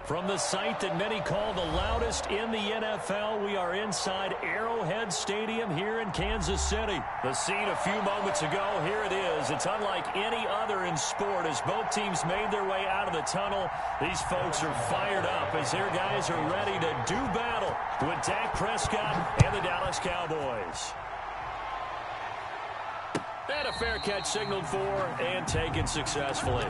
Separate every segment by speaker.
Speaker 1: From the site that many call the loudest in the NFL, we are inside Arrowhead Stadium here in Kansas City. The scene a few moments ago, here it is. It's unlike any other in sport as both teams made their way out of the tunnel. These folks are fired up as their guys are ready to do battle with Dak Prescott and the Dallas Cowboys. And a fair catch signaled for and taken successfully.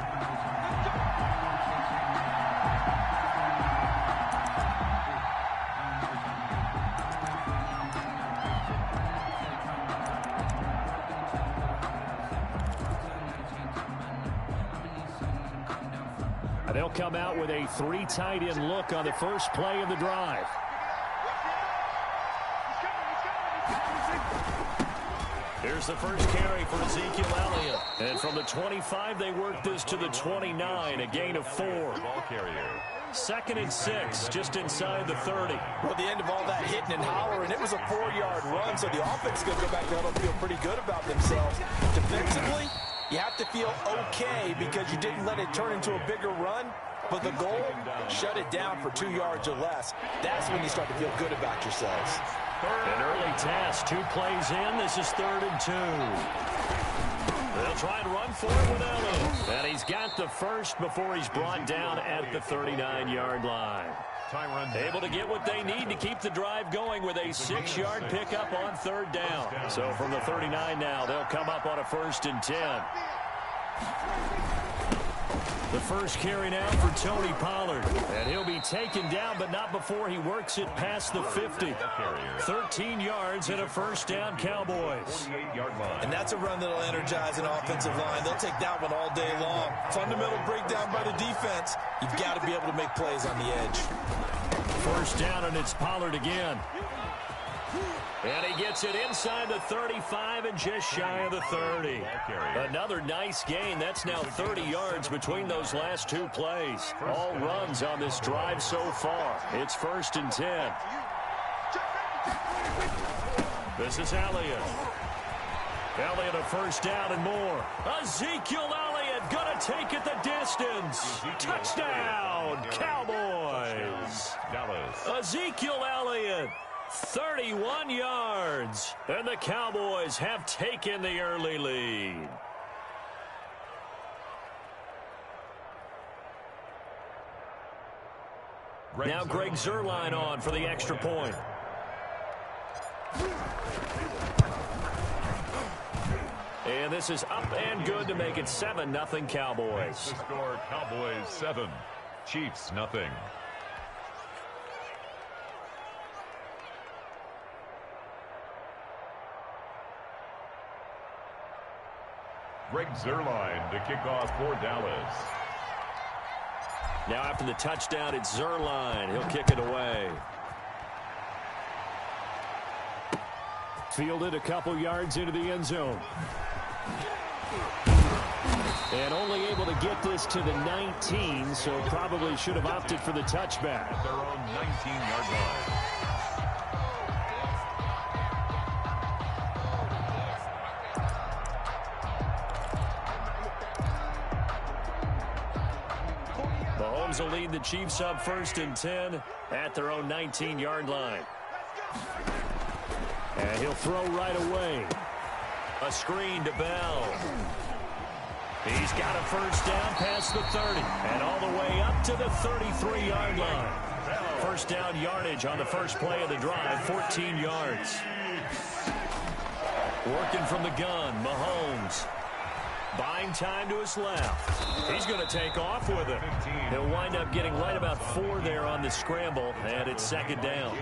Speaker 1: They'll come out with a three tight end look on the first play of the drive. Here's the first carry for Ezekiel Elliott. And from the 25, they work this to the 29, a gain of 4. Ball carrier. 2nd and 6, just inside the 30.
Speaker 2: Well, at the end of all that hitting and hollering, it was a 4-yard run, so the offense is going to go back there and feel pretty good about themselves. Defensively, you have to feel okay because you didn't let it turn into a bigger run. But the goal, shut it down for 2 yards or less. That's when you start to feel good about yourselves.
Speaker 1: An early test, 2 plays in. This is 3rd and 2. They'll try and run for it with Elliott. And he's got the first before he's brought down at the 39-yard line. Able to get what they need to keep the drive going with a 6-yard pickup on 3rd down. So from the 39 now, they'll come up on a 1st and 10. The first carry now for Tony Pollard. And he'll be taken down, but not before he works it past the 50. 13 yards and a 1st down, Cowboys.
Speaker 2: And that's a run that'll energize an offensive line. They'll take that one all day long. Fundamental breakdown by the defense. You've got to be able to make plays on the edge.
Speaker 1: 1st down, and it's Pollard again. And he gets it inside the 35 and just shy of the 30. Another nice gain. That's now 30 yards between those last 2 plays. All runs on this drive so far. It's 1st and 10. This is Elliott. Elliott a 1st down and more. Ezekiel Elliott going to take it the distance. Touchdown, Cowboys. Ezekiel Elliott. 31 yards, and the Cowboys have taken the early lead. Now Greg Zuerlein on for the extra point. And this is up and good to make it 7-0 Cowboys.
Speaker 3: The score, Cowboys 7, Chiefs 0. Greg Zuerlein to kick off for Dallas.
Speaker 1: Now after the touchdown, it's Zuerlein. He'll kick it away. Fielded a couple yards into the end zone. And only able to get this to the 19, so probably should have opted for the touchback.
Speaker 3: At their own 19-yard line.
Speaker 1: Will lead the Chiefs up 1st and 10 at their own 19-yard line. And he'll throw right away. A screen to Bell. He's got a 1st down past the 30 and all the way up to the 33-yard line. 1st down yardage on the first play of the drive, 14 yards. Working from the gun, Mahomes. Buying time to his left. He's going to take off with it. He'll wind up getting right about 4 there on the scramble, and it's 2nd down.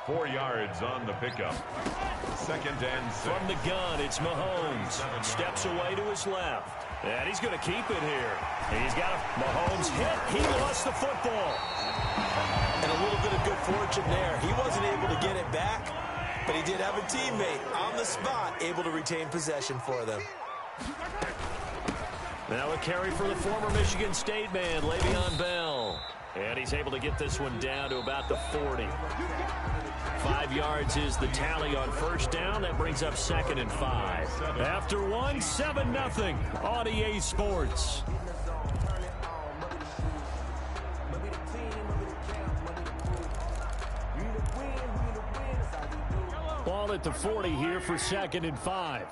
Speaker 3: 4 yards on the pickup. 2nd and 6.
Speaker 1: From the gun, it's Mahomes. Steps away to his left. And he's going to keep it here. He's got Mahomes hit. He lost the football.
Speaker 2: And a little bit of good fortune there. He wasn't able to get it back. But he did have a teammate on the spot able to retain possession for them.
Speaker 1: Now a carry for the former Michigan State man, Le'Veon Bell. And he's able to get this one down to about the 40. 5 yards is the tally on 1st down. That brings up 2nd and 5. After one, 7-0 on EA Sports. Ball at the 40 here for 2nd and 5.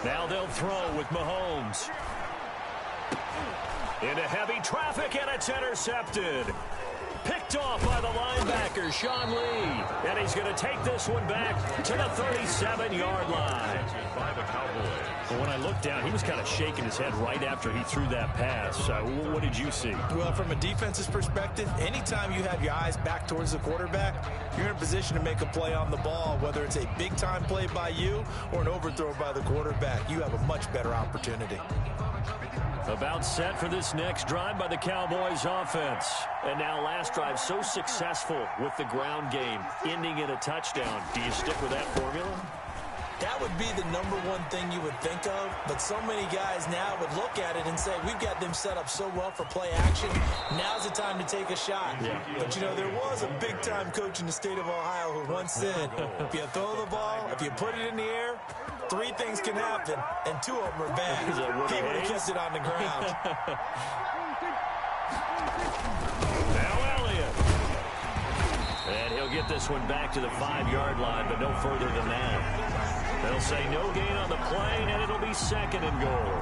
Speaker 1: Now they'll throw with Mahomes. Into heavy traffic, and it's intercepted. Picked off by the linebacker, Sean Lee. And he's going to take this one back to the 37-yard line.
Speaker 3: By the Cowboys.
Speaker 1: Well, when I looked down, he was kind of shaking his head right after he threw that pass. What did you see?
Speaker 2: Well, from a defense's perspective, anytime you have your eyes back towards the quarterback, you're in a position to make a play on the ball, whether it's a big-time play by you or an overthrow by the quarterback. You have a much better opportunity.
Speaker 1: About set for this next drive by the Cowboys offense. And now last drive so successful with the ground game, ending in a touchdown. Do you stick with that formula?
Speaker 2: That would be the number one thing you would think of, but so many guys now would look at it and say, we've got them set up so well for play action. Now's the time to take a shot. Yeah. But, you know, there was a big-time coach in the state of Ohio who once said, if you throw the ball, if you put it in the air, 3 things can happen, and 2 of them are bad. He would have kept it on the ground.
Speaker 1: Now Elliott. And he'll get this one back to the 5-yard line, but no further than that. They'll say no gain on the play, and it'll be 2nd and goal.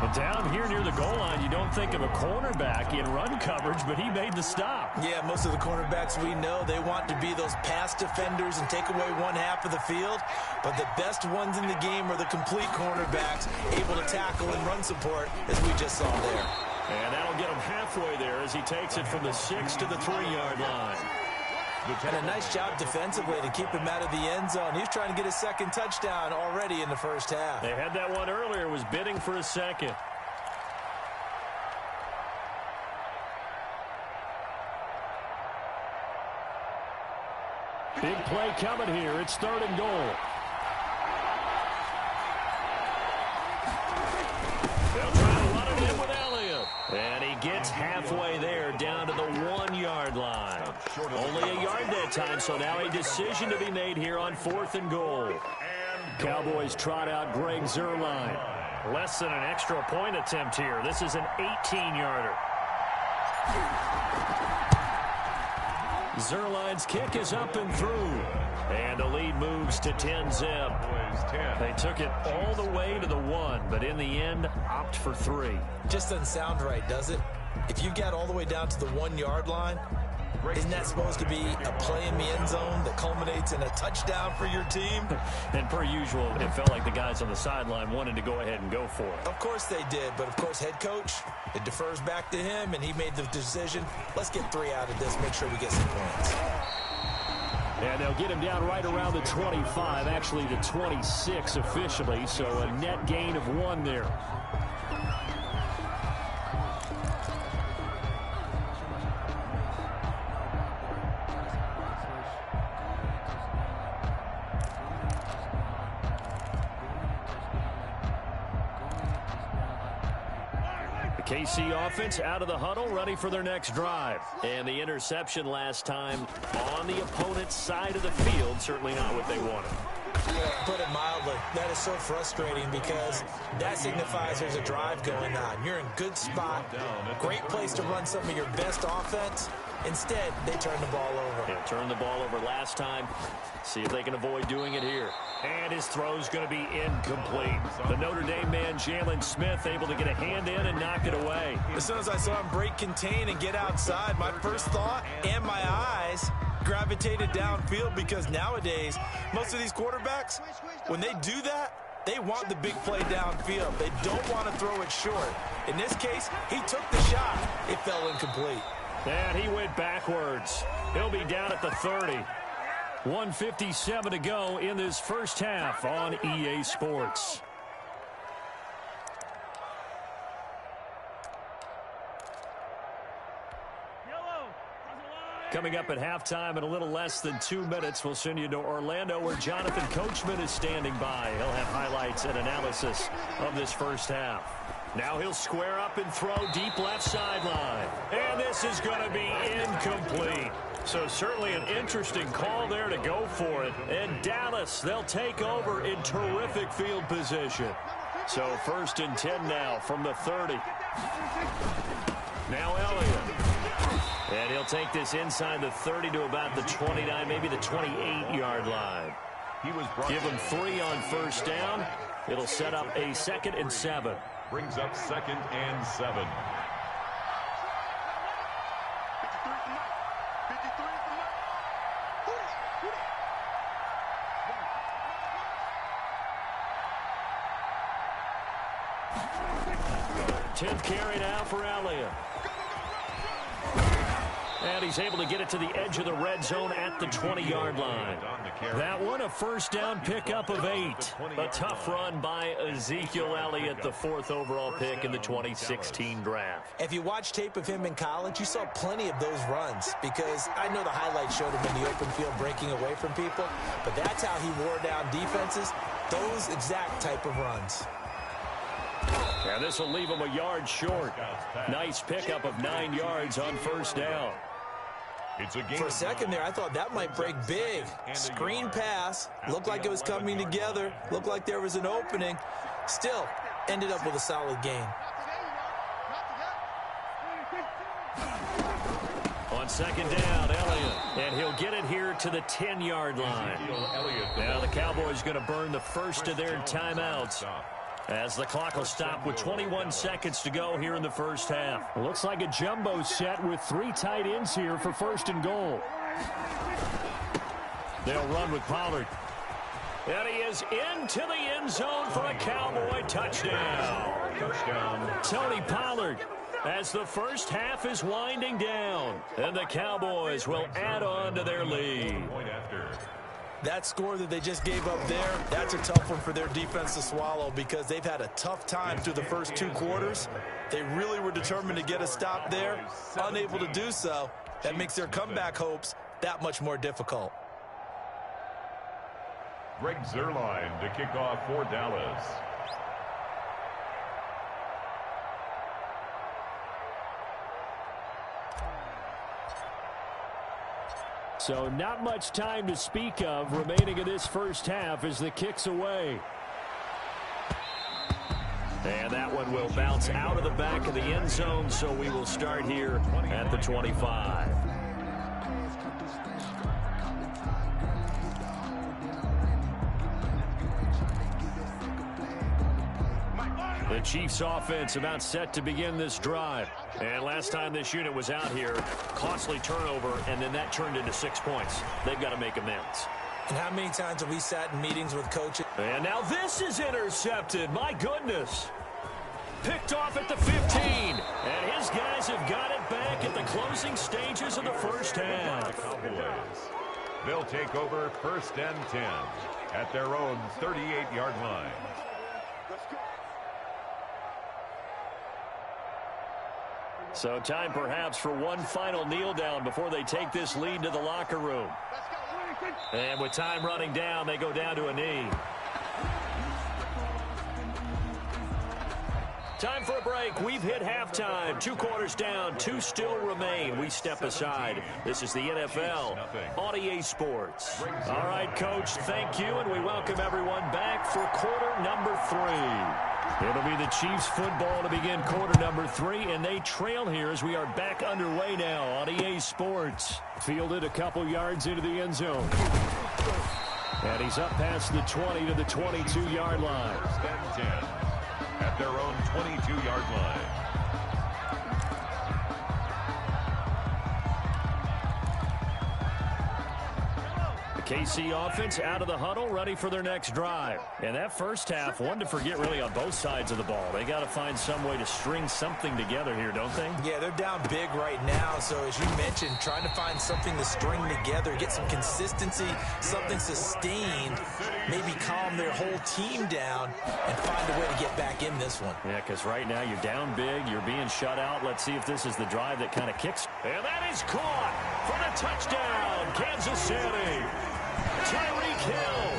Speaker 1: But down here near the goal line, you don't think of a cornerback in run coverage, but he made the stop.
Speaker 2: Yeah, most of the cornerbacks we know, they want to be those pass defenders and take away one half of the field. But the best ones in the game are the complete cornerbacks, able to tackle and run support, as we just saw there.
Speaker 1: And that'll get him halfway there as he takes it from the 6 to the 3-yard line.
Speaker 2: And a nice job defensively to keep him out of the end zone. He's trying to get his 2nd touchdown already in the first half.
Speaker 1: They had that one earlier, was bidding for a 2nd. Big play coming here. It's 3rd and goal. They'll try to run it in with Elliott. And he gets halfway there down to the 1-yard line. Only a yard that time, so now a decision to be made here on 4th and goal. Cowboys trot out Greg Zuerlein. Less than an extra point attempt here. This is an 18-yarder. Zuerlein's kick is up and through. And the lead moves to 10-zip. They took it all the way to the 1, but in the end, opt for 3.
Speaker 2: Just doesn't sound right, does it? If you get all the way down to the 1-yard line, isn't that supposed to be a play in the end zone that culminates in a touchdown for your team?
Speaker 1: And per usual, it felt like the guys on the sideline wanted to go ahead and go for it.
Speaker 2: Of course they did, but of course head coach, it defers back to him, and he made the decision. Let's get 3 out of this, make sure we get some points.
Speaker 1: And they'll get him down right around the 25, actually the 26 officially, so a net gain of 1 there. KC offense out of the huddle, ready for their next drive. And the interception last time on the opponent's side of the field, certainly not what they wanted.
Speaker 2: Put it mildly, that is so frustrating because that signifies there's a drive going on. You're in good spot, great place to run some of your best offense. Instead, they turn the ball over.
Speaker 1: Yeah, turned the ball over last time. See if they can avoid doing it here. And his throw's going to be incomplete. The Notre Dame man, Jalen Smith, able to get a hand in and knock it away.
Speaker 2: As soon as I saw him break contain and get outside, my first thought and my eyes gravitated downfield because nowadays, most of these quarterbacks, when they do that, they want the big play downfield. They don't want to throw it short. In this case, he took the shot. It fell incomplete.
Speaker 1: And he went backwards. He'll be down at the 30. 1:57 to go in this first half on EA Sports. Coming up at halftime in a little less than 2 minutes, we'll send you to Orlando where Jonathan Coachman is standing by. He'll have highlights and analysis of this first half. Now he'll square up and throw deep left sideline. And this is going to be incomplete. So certainly an interesting call there to go for it. And Dallas, they'll take over in terrific field position. So 1st and 10 now from the 30. Now Elliott. And he'll take this inside the 30 to about the 29, maybe the 28-yard line. Give him 3 on first down. It'll set up a 2nd and 7.
Speaker 3: Brings up 2nd and 7.
Speaker 1: Tenth carry now for Elliott. And he's able to get it to the edge of the red zone at the 20-yard line. That one, a first down pickup of 8. A tough run by Ezekiel Elliott, the 4th overall pick in the 2016 draft.
Speaker 2: If you watch tape of him in college, you saw plenty of those runs, because I know the highlights showed him in the open field breaking away from people, but that's how he wore down defenses, those exact type of runs.
Speaker 1: And this will leave him a yard short. Nice pickup of 9 yards on first down.
Speaker 2: For a second there, I thought that might break big. Screen pass. Looked like it was coming together. Looked like there was an opening. Still, ended up with a solid gain.
Speaker 1: On second down, Elliott. And he'll get it here to the 10-yard line. Now the Cowboys going to burn the first of their timeouts, as the clock will stop with 21 seconds to go here in the first half. It looks like a jumbo set with 3 tight ends here for 1st and goal. They'll run with Pollard. And he is into the end zone for a Cowboy touchdown. Tony Pollard, as the first half is winding down. And the Cowboys will add on to their lead.
Speaker 2: That score that they just gave up there, that's a tough one for their defense to swallow, because they've had a tough time through the first 2 quarters. They really were determined to get a stop there, unable to do so. That makes their comeback hopes that much more difficult.
Speaker 3: Greg Zuerlein to kick off for Dallas.
Speaker 1: So not much time to speak of remaining in this first half as the kick's away. And that one will bounce out of the back of the end zone, so we will start here at the 25. The Chiefs offense about set to begin this drive. And last time this unit was out here, costly turnover, and then that turned into 6 points. They've got to make amends.
Speaker 2: And how many times have we sat in meetings with coaches?
Speaker 1: And now this is intercepted. My goodness. Picked off at the 15. And his guys have got it back at the closing stages of the first half.
Speaker 3: They'll take over 1st and 10 at their own 38-yard line.
Speaker 1: So time perhaps for one final kneel down before they take this lead to the locker room. And with time running down, they go down to a knee. Time for a break. We've hit halftime. 2 quarters down. 2 still remain. We step aside. This is the NFL on EA Sports. All right, Coach, thank you, and we welcome everyone back for quarter number 3. It'll be the Chiefs football to begin quarter number 3, and they trail here as we are back underway now on EA Sports. Fielded a couple yards into the end zone. And he's up past the 20 to the 22-yard line.
Speaker 3: 10 at their own 22-yard line.
Speaker 1: KC offense out of the huddle, ready for their next drive. And that first half, one to forget really on both sides of the ball. They got to find some way to string something together here, don't they?
Speaker 2: Yeah, they're down big right now. So as you mentioned, trying to find something to string together, get some consistency, something sustained, maybe calm their whole team down and find a way to get back in this one.
Speaker 1: Yeah, because right now you're down big, you're being shut out. Let's see if this is the drive that kind of kicks. And that is caught for the touchdown, Kansas City. Tyreek Hill,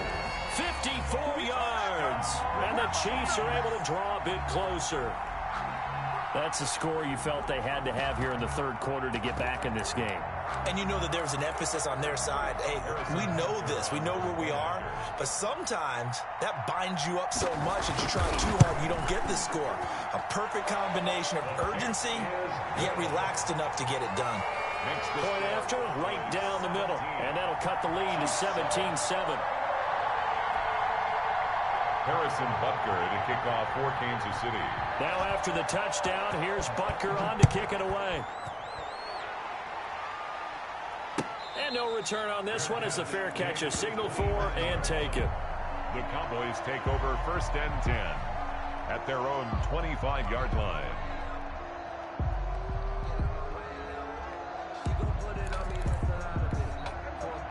Speaker 1: 54 yards, and the Chiefs are able to draw a bit closer. That's a score you felt they had to have here in the 3rd quarter to get back in this game.
Speaker 2: And you know that there's an emphasis on their side. Hey, we know this. We know where we are. But sometimes that binds you up so much that you try too hard, you don't get this score. A perfect combination of urgency, yet relaxed enough to get it done.
Speaker 1: Point after, right down the middle. And that'll cut the lead to 17-7.
Speaker 3: Harrison Butker to kick off for Kansas City.
Speaker 1: Now after the touchdown, here's Butker on to kick it away. And no return on this one as the fair catch is signaled for and taken.
Speaker 3: The Cowboys take over 1st and 10 at their own 25-yard line.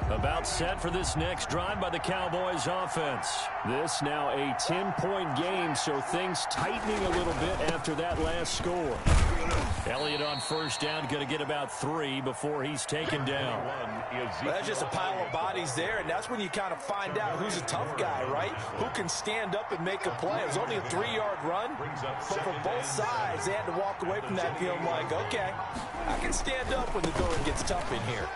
Speaker 1: About set for this next drive by the Cowboys offense. This now a 10-point game, so things tightening a little bit after that last score. Elliott on 1st down, going to get about 3 before he's taken down.
Speaker 2: Well, that's just a pile of bodies there, and that's when you kind of find out who's a tough guy, right? Who can stand up and make a play. It was only a 3-yard run, but for both sides, they had to walk away from that feeling like, okay, I can stand up when the going gets tough in here.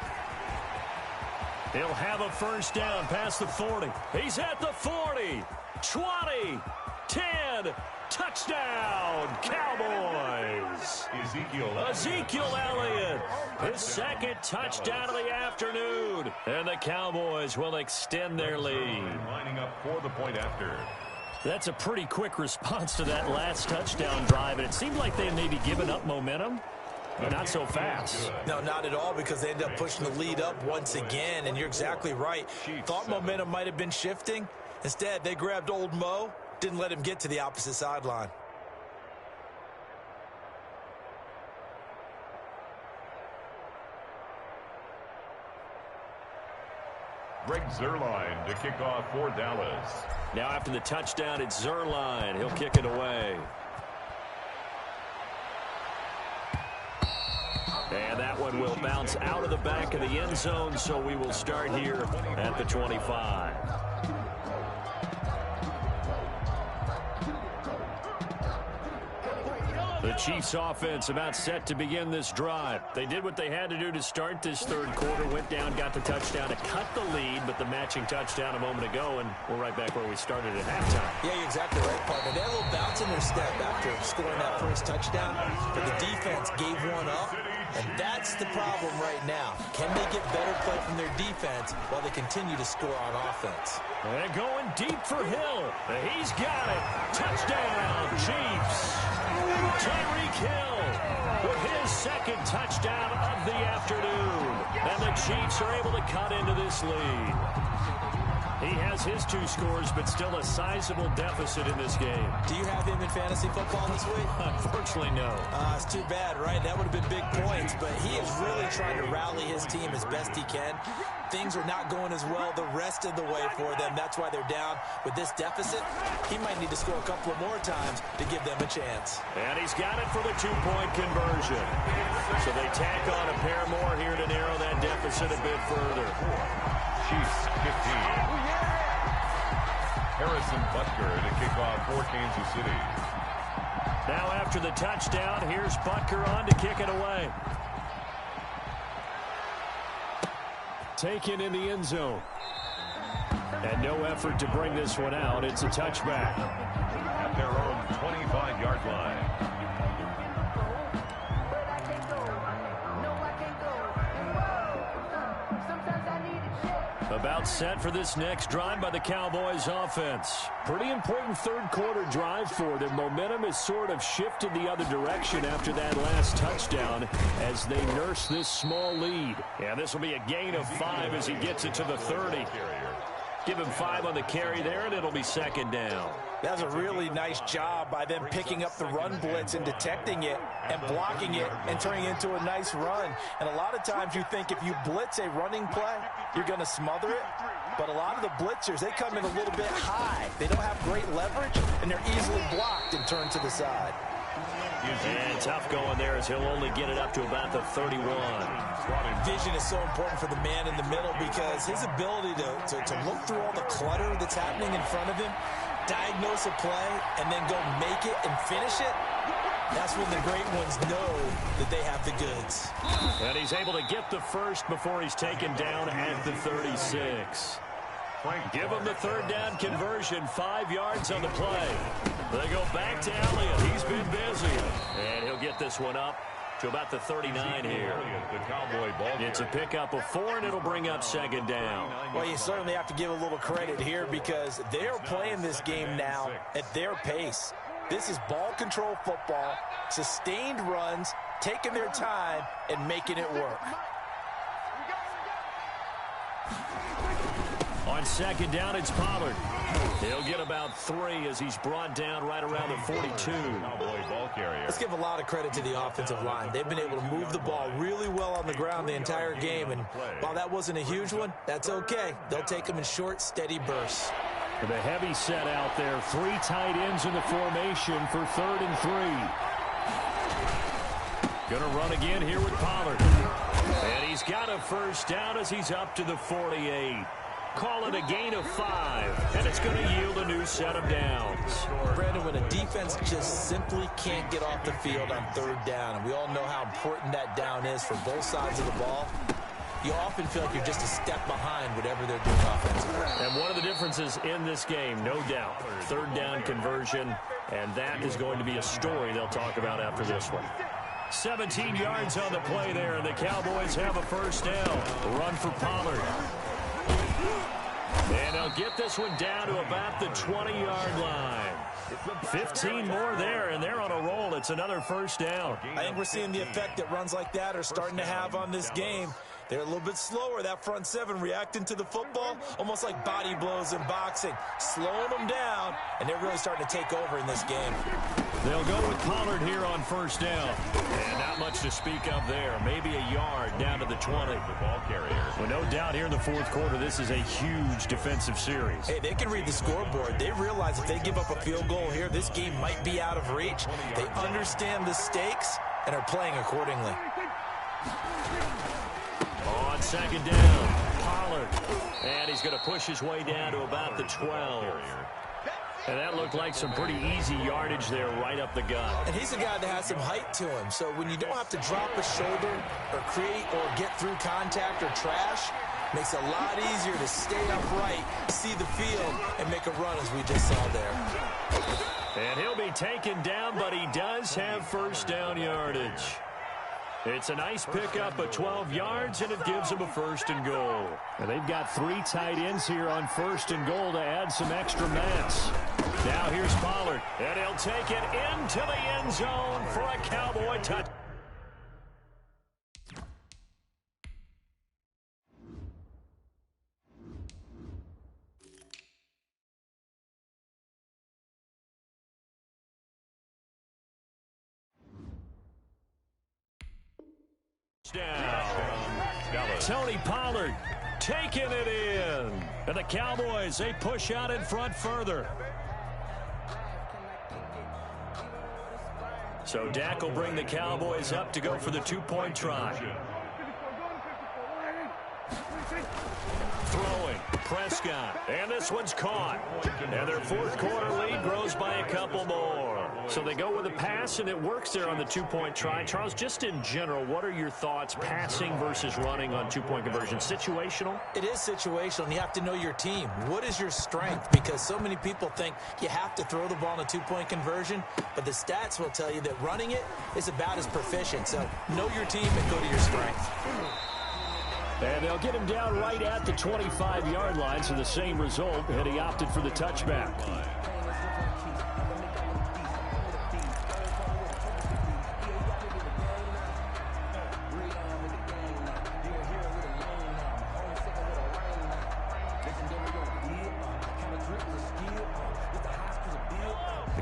Speaker 1: He'll have a 1st down past the 40. He's at the 40, 20, 10, touchdown, Cowboys. Ezekiel Elliott, his 2nd touchdown of the afternoon. And the Cowboys will extend their lead.
Speaker 3: Lining up for the point after.
Speaker 1: That's a pretty quick response to that last touchdown drive, and it seemed like they may be giving up momentum. But not so fast.
Speaker 2: No, not at all, because they end up pushing the lead up once again, and you're exactly right. Thought momentum might have been shifting. Instead, they grabbed old Mo, didn't let him get to the opposite sideline.
Speaker 3: Greg Zuerlein to kick off for Dallas.
Speaker 1: Now after the touchdown, it's Zuerlein. He'll kick it away. And that one will bounce out of the back of the end zone, so we will start here at the 25. The Chiefs offense about set to begin this drive. They did what they had to do to start this 3rd quarter, went down, got the touchdown to cut the lead, but the matching touchdown a moment ago, and we're right back where we started at halftime.
Speaker 2: Yeah, you're exactly right, partner. They had a little bounce in their step after scoring that 1st touchdown, but the defense gave one up, and that's the problem right now. Can they get better play from their defense while they continue to score on offense?
Speaker 1: And going deep for Hill. He's got it. Touchdown, Chiefs. Tyreek Hill with his 2nd touchdown of the afternoon. And the Chiefs are able to cut into this lead. He has his 2 scores, but still a sizable deficit in this game.
Speaker 2: Do you have him in fantasy football this week?
Speaker 1: Unfortunately, no.
Speaker 2: It's too bad, right? That would have been big points, but he is really trying to rally his team as best he can. Things are not going as well the rest of the way for them. That's why they're down with this deficit. He might need to score a couple of more times to give them a chance.
Speaker 1: And he's got it for the 2-point conversion. So they tack on a pair more here to narrow that deficit a bit further.
Speaker 3: Chiefs 15. Harrison Butker to kick off for Kansas City.
Speaker 1: Now after the touchdown, here's Butker on to kick it away. Taken in the end zone. And no effort to bring this one out. It's a touchback.
Speaker 3: At their own 25-yard line.
Speaker 1: About set for this next drive by the Cowboys offense. Pretty important 3rd quarter drive for them. Momentum has sort of shifted the other direction after that last touchdown as they nurse this small lead. Yeah, this will be a gain of 5 as he gets it to the 30. Give him 5 on the carry there, and it'll be 2nd down.
Speaker 2: That was a really nice job by them picking up the run blitz and detecting it and blocking it and turning it into a nice run. And a lot of times you think if you blitz a running play, you're going to smother it. But a lot of the blitzers, they come in a little bit high. They don't have great leverage, and they're easily blocked and turned to the side.
Speaker 1: And tough going there as he'll only get it up to about the 31.
Speaker 2: Vision is so important for the man in the middle because his ability to look through all the clutter that's happening in front of him, diagnose a play, and then go make it and finish it, that's when the great ones know that they have the goods.
Speaker 1: And he's able to get the first before he's taken down at the 36. Give him the 3rd down conversion, 5 yards on the play. They go back to Elliott. He's been busy. And he'll get this one up to about the 39 here. It's a pickup of 4, and it'll bring up second down.
Speaker 2: Well, you certainly have to give a little credit here because they're playing this game now at their pace. This is ball control football, sustained runs, taking their time, and making it work.
Speaker 1: On second down, it's Pollard. He'll get about 3 as he's brought down right around the 42.
Speaker 2: Let's give a lot of credit to the offensive line. They've been able to move the ball really well on the ground the entire game, and while that wasn't a huge one, that's okay. They'll take them in short, steady bursts.
Speaker 1: The heavy set out there. 3 tight ends in the formation for 3rd and 3. Going to run again here with Pollard. And he's got a first down as he's up to the 48. Call it a gain of 5, and it's going to yield a new set of downs.
Speaker 2: Brandon, when a defense just simply can't get off the field on 3rd down, and we all know how important that down is for both sides of the ball, you often feel like you're just a step behind whatever they're doing offensively.
Speaker 1: And one of the differences in this game, no doubt, 3rd down conversion, and that is going to be a story they'll talk about after this one. 17 yards on the play there, and the Cowboys have a first down. Run for Pollard. And they'll get this one down to about the 20-yard line. 15 more there, and they're on a roll. It's another first down.
Speaker 2: I think we're seeing the effect that runs like that are starting to have on this game. They're a little bit slower, that front 7, reacting to the football, almost like body blows in boxing, slowing them down, and they're really starting to take over in this game.
Speaker 1: They'll go with Pollard here on first down. And not much to speak of there. Maybe a yard down to the 20. The ball carrier. Well, no doubt here in the 4th quarter, this is a huge defensive series.
Speaker 2: Hey, they can read the scoreboard. They realize if they give up a field goal here, this game might be out of reach. They understand the stakes and are playing accordingly.
Speaker 1: On second down, Pollard. And he's going to push his way down to about the 12. And that looked like some pretty easy yardage there right up the gut.
Speaker 2: And he's a guy that has some height to him. So when you don't have to drop a shoulder or create or get through contact or trash, makes it a lot easier to stay upright, see the field, and make a run as we just saw there.
Speaker 1: And he'll be taken down, but he does have first down yardage. It's a nice pickup of 12 yards, and it gives him a 1st and goal. And they've got 3 tight ends here on 1st and goal to add some extra mass. Now here's Pollard, and he'll take it into the end zone for a Cowboy touchdown. Tony Pollard taking it in. And the Cowboys, they push out in front further. So Dak will bring the Cowboys up to go for the 2-point try. Throwing, Prescott, and this one's caught. And their 4th quarter lead grows by a couple more. So they go with a pass, and it works there on the 2-point try. Charles, just in general, what are your thoughts passing versus running on 2-point conversion? Situational?
Speaker 2: It is situational, and you have to know your team. What is your strength? Because so many people think you have to throw the ball in a 2-point conversion, but the stats will tell you that running it is about as proficient. So know your team and go to your strength.
Speaker 1: And they'll get him down right at the 25-yard line, so the same result, and he opted for the touchback.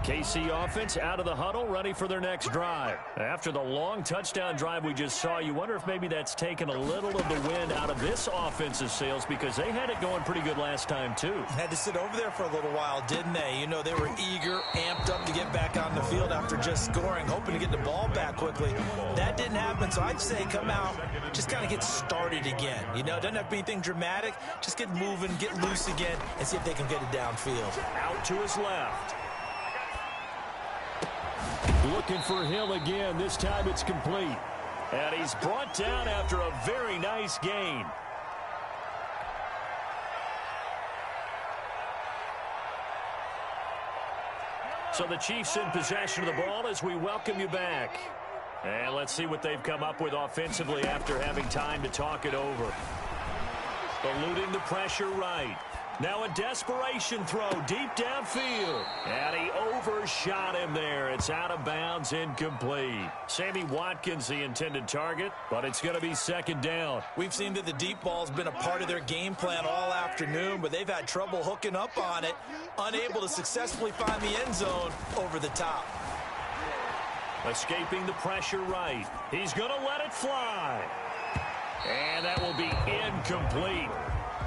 Speaker 1: KC offense out of the huddle, ready for their next drive. After the long touchdown drive we just saw, you wonder if maybe that's taken a little of the wind out of this offensive sails, because they had it going pretty good last time too.
Speaker 2: Had to sit over there for a little while, didn't they? You know, they were eager, amped up to get back on the field after just scoring, hoping to get the ball back quickly. That didn't happen, so I'd say come out, just kind of get started again. You know, it doesn't have to be anything dramatic. Just get moving, get loose again, and see if they can get it downfield.
Speaker 1: Out to his left. Looking for Hill again. This time it's complete. And he's brought down after a very nice gain. So the Chiefs in possession of the ball as we welcome you back. And let's see what they've come up with offensively after having time to talk it over. Eluding the pressure right. Now a desperation throw deep downfield. And he overshot him there. It's out of bounds, incomplete. Sammy Watkins, the intended target, but it's going to be second down.
Speaker 2: We've seen that the deep ball's been a part of their game plan all afternoon, but they've had trouble hooking up on it, unable to successfully find the end zone over the top.
Speaker 1: Escaping the pressure right. He's going to let it fly. And that will be incomplete.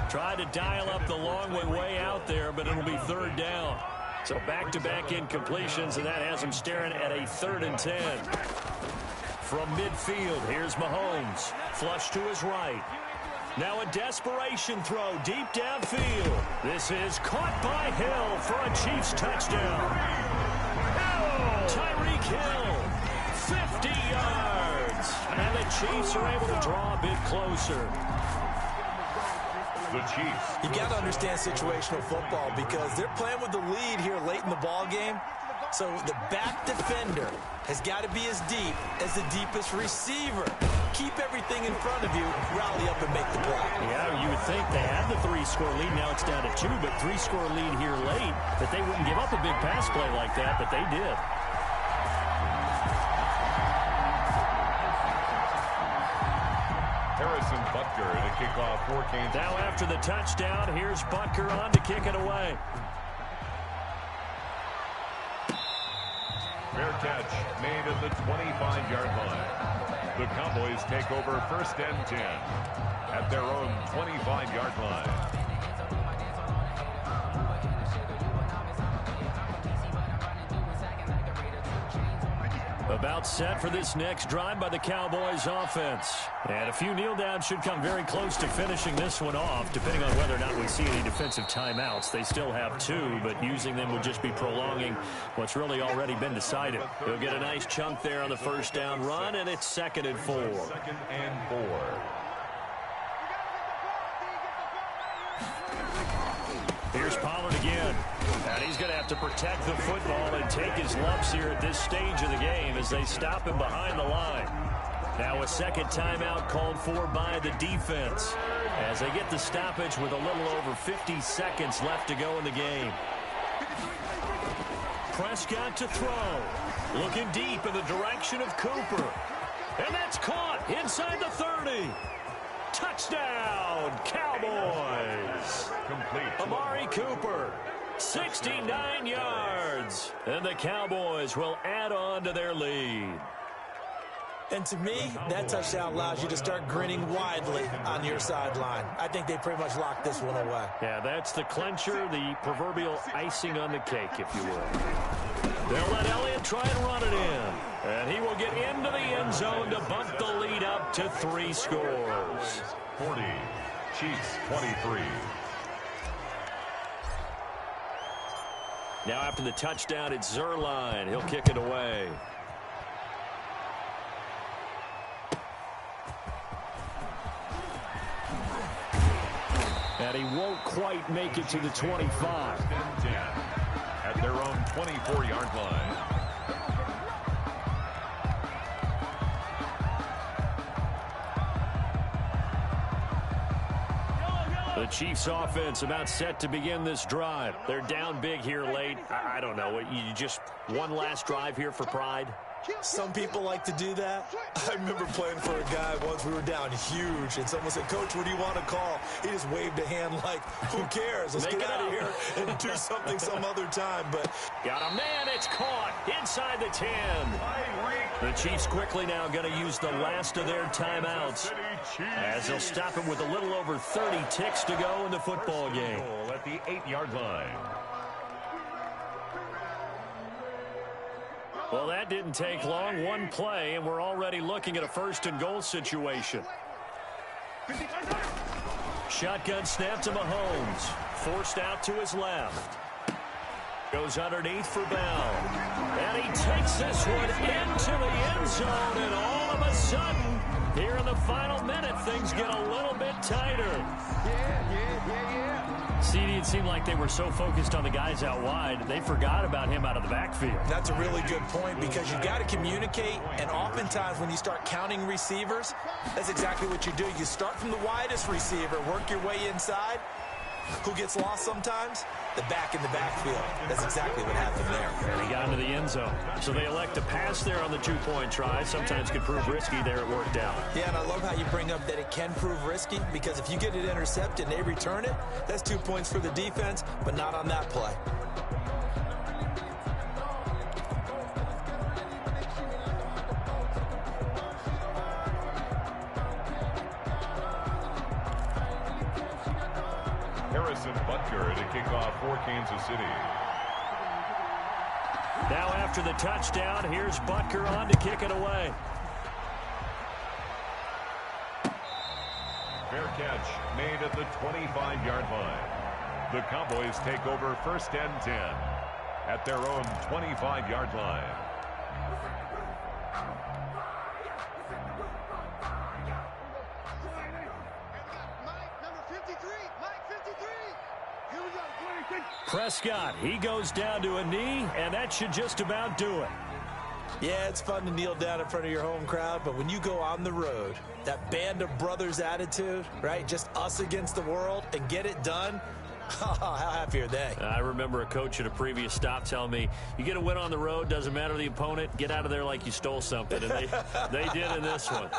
Speaker 1: Tried to dial up the long way out there, but it'll be third down. So back-to-back incompletions, and that has him staring at a 3rd and 10. From midfield, here's Mahomes. Flush to his right. Now a desperation throw deep downfield. This is caught by Hill for a Chiefs touchdown. Tyreek Hill, 50 yards. And the Chiefs are able to draw a bit closer.
Speaker 3: The Chiefs.
Speaker 2: You got to understand situational football because they're playing with the lead here late in the ball game. So the back defender has got to be as deep as the deepest receiver. Keep everything in front of you, rally up and make the play.
Speaker 1: Yeah, you would think they had the 3-score lead. Now it's down to 2, but 3-score lead here late. That they wouldn't give up a big pass play like that, but they did.
Speaker 3: Harrison Butker to kick off for Kansas.
Speaker 1: Now after the touchdown, here's Butker on to kick it away.
Speaker 3: Fair catch made at the 25-yard line. The Cowboys take over 1st and 10 at their own 25-yard line.
Speaker 1: About set for this next drive by the Cowboys offense. And a few kneel downs should come very close to finishing this one off, depending on whether or not we see any defensive timeouts. They still have 2, but using them would just be prolonging what's really already been decided. He'll get a nice chunk there on the 1st down run, and it's 2nd and 4.
Speaker 3: 2nd and 4.
Speaker 1: Here's Pollard again. And he's going to have to protect the football and take his lumps here at this stage of the game as they stop him behind the line. Now a second timeout called for by the defense as they get the stoppage with a little over 50 seconds left to go in the game. Prescott to throw. Looking deep in the direction of Cooper. And that's caught inside the 30. Touchdown, Cowboys.
Speaker 3: Complete.
Speaker 1: Amari Cooper, 69 yards. And the Cowboys will add on to their lead.
Speaker 2: And to me, that touchdown allows you to start grinning widely on your sideline. I think they pretty much locked this one away.
Speaker 1: Yeah, that's the clincher, the proverbial icing on the cake, if you will. They'll let Elliott try and run it in. And he will get into the end zone to bump the lead up to 3 scores.
Speaker 3: 40, Chiefs 23.
Speaker 1: Now after the touchdown, it's Zerline. He'll kick it away. And he won't quite make it to the 25.
Speaker 3: 10 at their own 24-yard line.
Speaker 1: The Chiefs offense about set to begin this drive. They're down big here late. I don't know. You just one last drive here for pride?
Speaker 2: Some people like to do that. I remember playing for a guy once. We were down huge, and someone said, "Coach, what do you want to call?" He just waved a hand like, who cares? Let's get out of here and do something some other time. But
Speaker 1: got a man. It's caught inside the 10. The Chiefs quickly now going to use the last of their timeouts as they'll stop him with a little over 30 ticks to go in the football game.
Speaker 3: At the 8-yard line.
Speaker 1: Well, that didn't take long. One play, and we're already looking at a 1st and goal situation. Shotgun snap to Mahomes. Forced out to his left. Goes underneath for Bell. And he takes this one into the end zone, and all of a sudden, here in the final minute, things get a little bit tighter. CD, it seemed like they were so focused on the guys out wide, they forgot about him out of the backfield.
Speaker 2: That's a really good point because you got to communicate, and oftentimes when you start counting receivers, that's exactly what you do. You start from the widest receiver, work your way inside. Who gets lost sometimes? The back in the backfield. That's exactly what happened there.
Speaker 1: And he got into the end zone. So they elect to pass there on the two-point try. Sometimes could prove risky. There it worked out.
Speaker 2: Yeah, and I love how you bring up that it can prove risky because if you get it intercepted and they return it, that's 2 points for the defense, but not on that play.
Speaker 3: Butker to kick off for Kansas City.
Speaker 1: Now after the touchdown, here's Butker on to kick it away.
Speaker 3: Fair catch made at the 25-yard line. The Cowboys take over 1st and 10 at their own 25-yard line.
Speaker 1: Prescott, he goes down to a knee, and that should just about do it.
Speaker 2: Yeah, it's fun to kneel down in front of your home crowd, but when you go on the road, that band of brothers attitude, right, just us against the world, and get it done, how happy are they?
Speaker 1: I remember a coach at a previous stop telling me, you get a win on the road, doesn't matter the opponent, get out of there like you stole something, and they did in this one.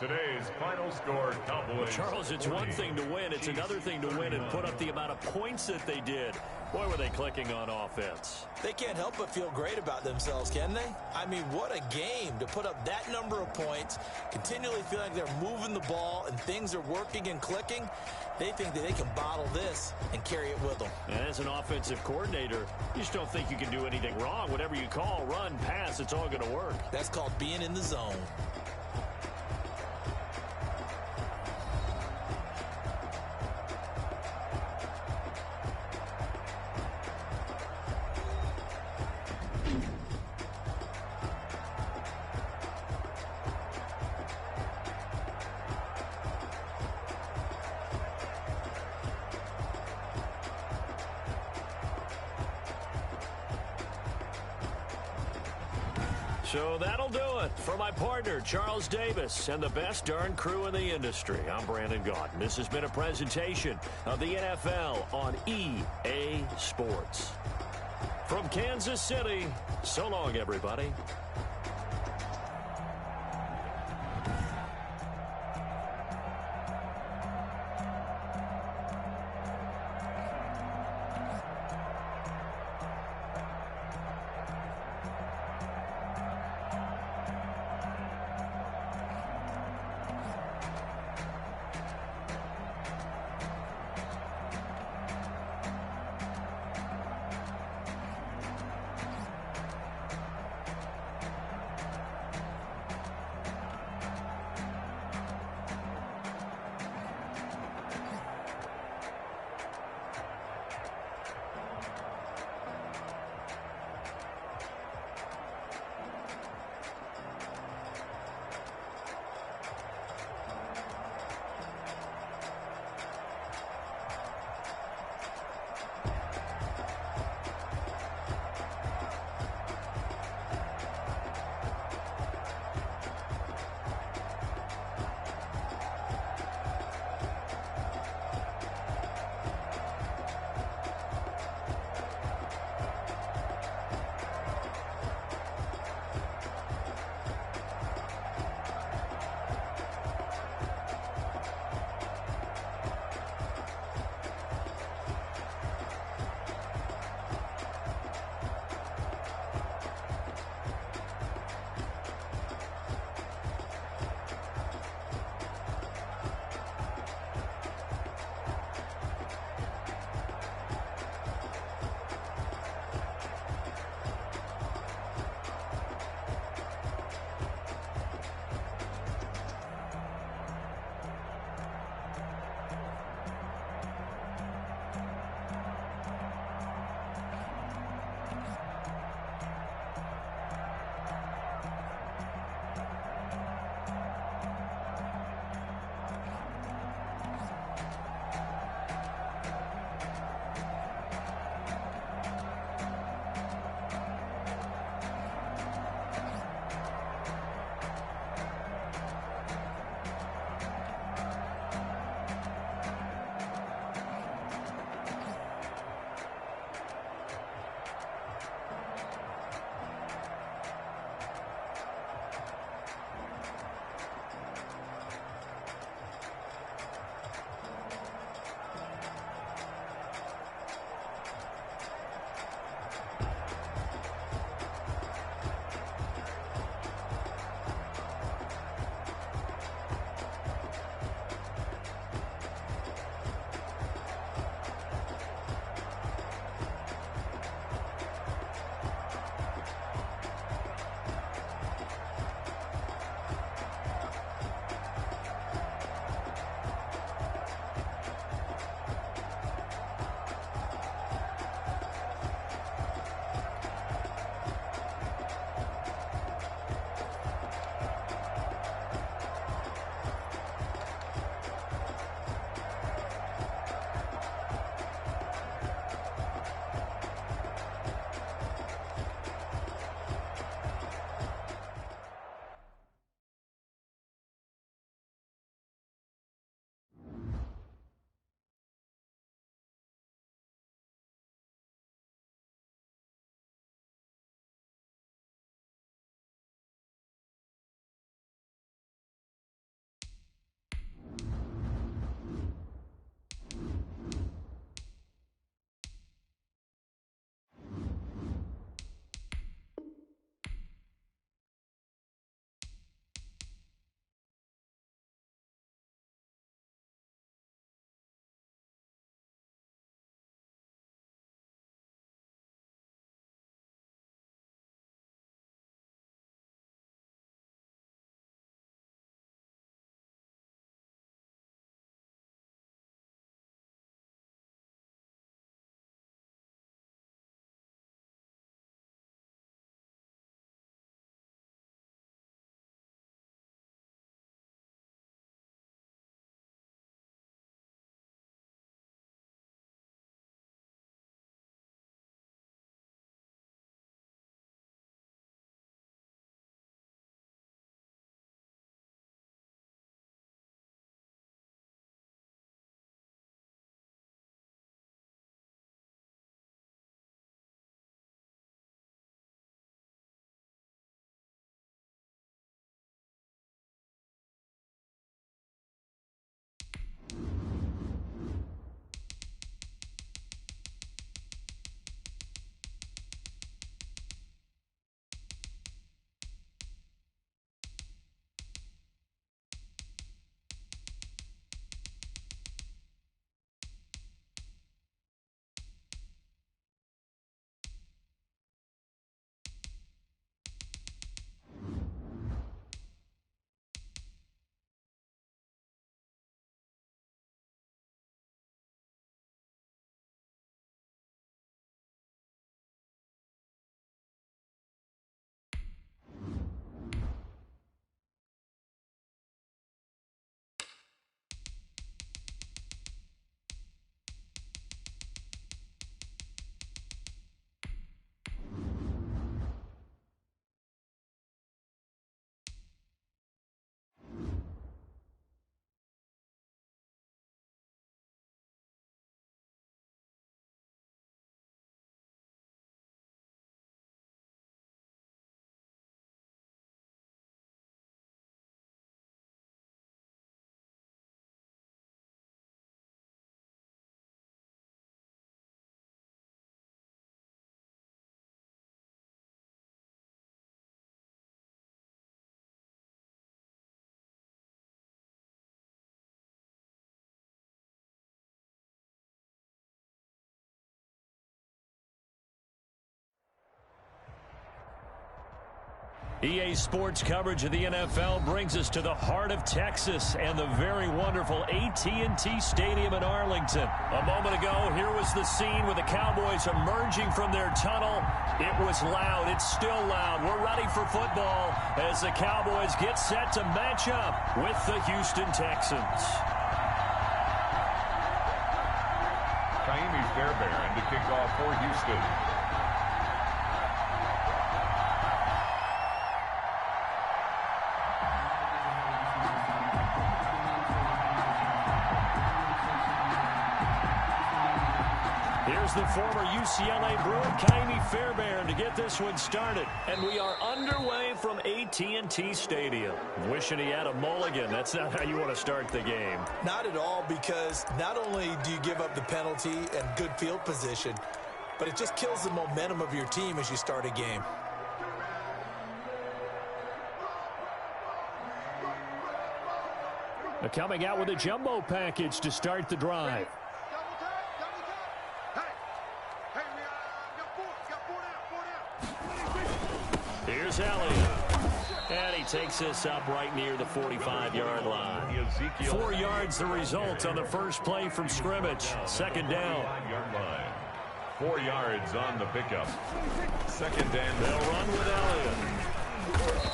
Speaker 3: Today's final score, Cowboys.
Speaker 1: Charles, it's one thing to win. It's another thing to win and put up the amount of points that they did. Boy, were they clicking on offense.
Speaker 2: They can't help but feel great about themselves, can they? I mean, what a game to put up that number of points, continually feel like they're moving the ball and things are working and clicking. They think that they can bottle this and carry it with them.
Speaker 1: And as an offensive coordinator, you just don't think you can do anything wrong. Whatever you call, run, pass, it's all going to work.
Speaker 2: That's called being in the zone.
Speaker 1: So that'll do it for my partner, Charles Davis, and the best darn crew in the industry. I'm Brandon Gaudin. This has been a presentation of the NFL on EA Sports. From Kansas City, so long, everybody. EA Sports coverage of the NFL brings us to the heart of Texas and the very wonderful AT&T Stadium in Arlington. A moment ago, here was the scene with the Cowboys emerging from their tunnel. It was loud. It's still loud. We're ready for football as the Cowboys get set to match up with the Houston Texans.
Speaker 3: Fairbairn to kick off for Houston.
Speaker 1: Here's the former UCLA Bruin, Kaimi Fairbairn, to get this one started. And we are underway from AT&T Stadium. Wishing he had a mulligan. That's not how you want to start the game.
Speaker 2: Not at all, because not only do you give up the penalty and good field position, but it just kills the momentum of your team as you start a game.
Speaker 1: They're coming out with a jumbo package to start the drive. Here's Elliott. And he takes this up right near the 45-yard line. 4 yards the result on the first play from scrimmage. Second down.
Speaker 3: 4 yards on the pickup. Second down.
Speaker 1: They'll run with Elliott.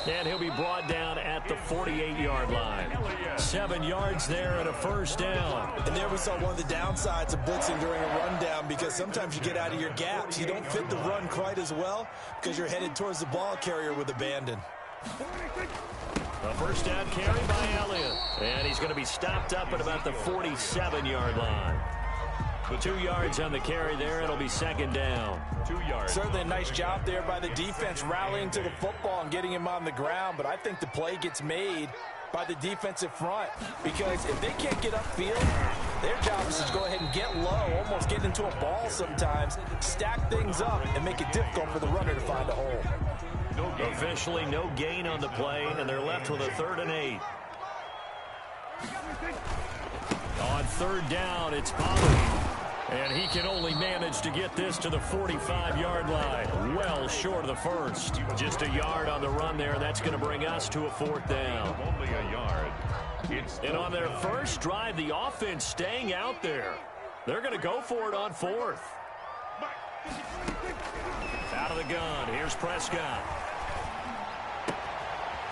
Speaker 1: And he'll be brought down at the 48-yard line. 7 yards there and a first down.
Speaker 2: And there we saw one of the downsides of blitzing during a rundown, because sometimes you get out of your gaps. You don't fit the run quite as well because you're headed towards the ball carrier with abandon.
Speaker 1: A first down carry by Elliott. And he's going to be stopped up at about the 47-yard line. 2 yards on the carry there. It'll be second down.
Speaker 3: 2 yards.
Speaker 2: Certainly a nice job there by the defense rallying to the football and getting him on the ground. But I think the play gets made by the defensive front, because if they can't get upfield, their job is to go ahead and get low, almost get into a ball sometimes, stack things up, and make it difficult for the runner to find a hole.
Speaker 1: Officially no gain on the play, and they're left with a 3rd and 8. On third down, it's Pollard. And he can only manage to get this to the 45-yard line. Well short of the first. Just a yard on the run there. That's going to bring us to a 4th down.
Speaker 3: Only a yard.
Speaker 1: And on their first drive, the offense staying out there. They're going to go for it on 4th. Out of the gun. Here's Prescott.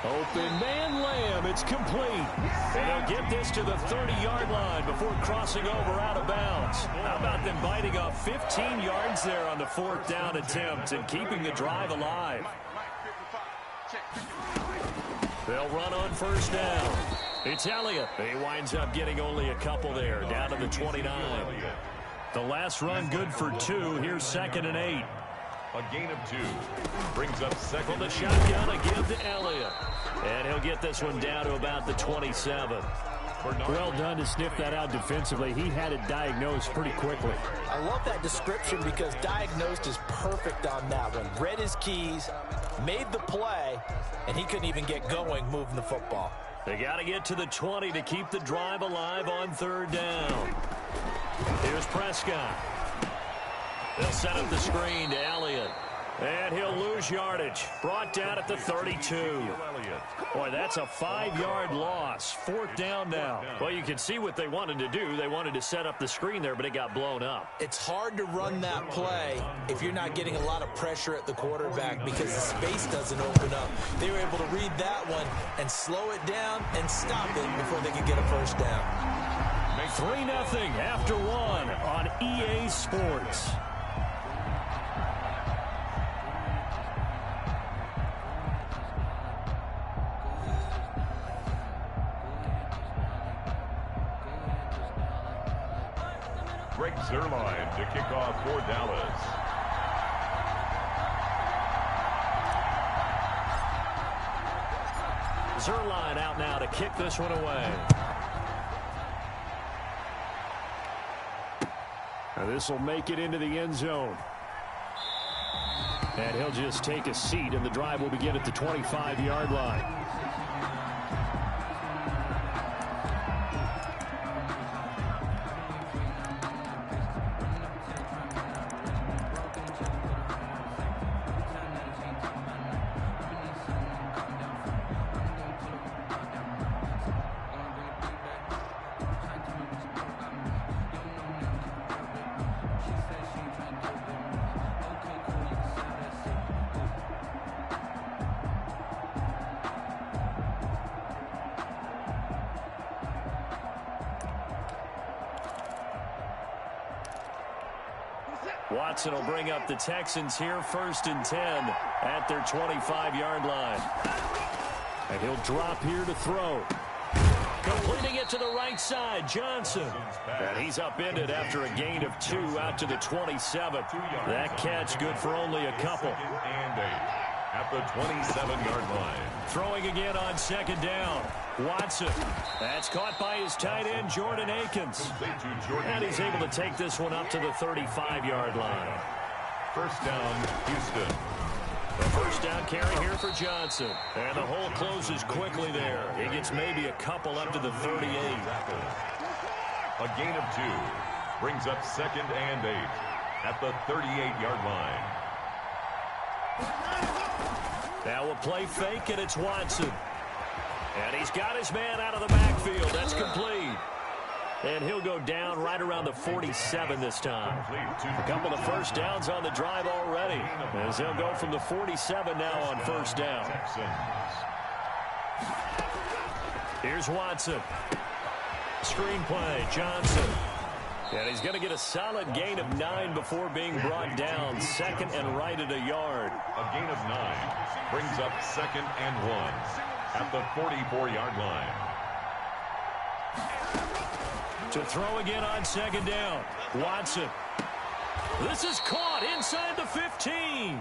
Speaker 1: Open man Lamb. It's complete. And they'll get this to the 30-yard line before crossing over out of bounds. How about them biting off 15 yards there on the 4th down attempt and keeping the drive alive? They'll run on first down. It's Elliott. He winds up getting only a couple there, down to the 29. The last run good for 2. Here's 2nd and 8.
Speaker 3: A gain of 2. Brings up second.
Speaker 1: From the shotgun, a give to Elliott. And he'll get this one down to about the 27.
Speaker 4: Well done to sniff that out defensively. He had it diagnosed pretty quickly.
Speaker 2: I love that description, because diagnosed is perfect on that one. Read his keys, made the play, and he couldn't even get going moving the football.
Speaker 1: They got to get to the 20 to keep the drive alive on third down. Here's Prescott. They'll set up the screen to Elliott. And he'll lose yardage. Brought down at the 32. Boy, that's a 5-yard loss. 4th down now. Well, you can see what they wanted to do. They wanted to set up the screen there, but it got blown up.
Speaker 2: It's hard to run that play if you're not getting a lot of pressure at the quarterback, because the space doesn't open up. They were able to read that one and slow it down and stop it before they could get a first down.
Speaker 1: 3-0 after 1 on EA Sports.
Speaker 3: Greg Zuerlein to kick off for Dallas.
Speaker 1: Zuerlein out now to kick this one away.
Speaker 4: Now this will make it into the end zone. And he'll just take a seat, and the drive will begin at the 25-yard line.
Speaker 1: Watson will bring up the Texans here, 1st and 10 at their 25-yard line. And he'll drop here to throw. Completing it to the right side, Johnson. And he's upended after a gain of 2 out to the 27. That catch good for only a couple.
Speaker 3: And 8 at the 27-yard line.
Speaker 1: Throwing again on 2nd down. Watson. That's caught by his tight end, Jordan Akins. And he's able to take this one up to the 35-yard line.
Speaker 3: 1st down, Houston.
Speaker 1: The 1st down carry here for Johnson. And the hole closes quickly there. He gets maybe a couple up to the 38.
Speaker 3: A gain of 2 brings up 2nd and 8 at the 38-yard line.
Speaker 1: Now a play fake, and it's Watson. And he's got his man out of the backfield. That's complete. And he'll go down right around the 47 this time. A couple of 1st downs on the drive already, as they'll go from the 47 now on 1st down. Here's Watson. Screen play, Johnson. And he's going to get a solid gain of 9 before being brought down. 2nd and right at a yard.
Speaker 3: A gain of 9 brings up 2nd and 1 at the 44-yard line.
Speaker 1: To throw again on 2nd down. Watson. This is caught inside the 15.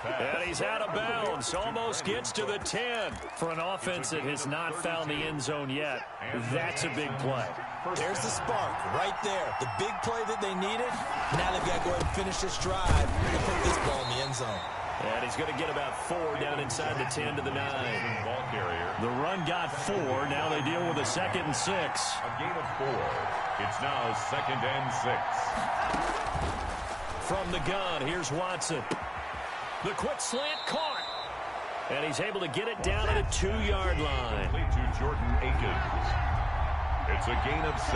Speaker 1: And he's out of bounds. Almost gets to the 10. For an offense that has not found the end zone yet, that's a big play.
Speaker 2: There's the spark right there. The big play that they needed. Now they've got to go ahead and finish this drive and put this ball in the end zone.
Speaker 1: And he's going to get about 4 down inside the 10 to the 9.
Speaker 3: Ball carrier.
Speaker 1: The run got 4. Now they deal with a 2nd and 6.
Speaker 3: A gain of 4. It's now 2nd and 6.
Speaker 1: From the gun, here's Watson. The quick slant caught. And he's able to get it down at a 2-yard line.
Speaker 3: To Jordan Akins. It's a gain of 6.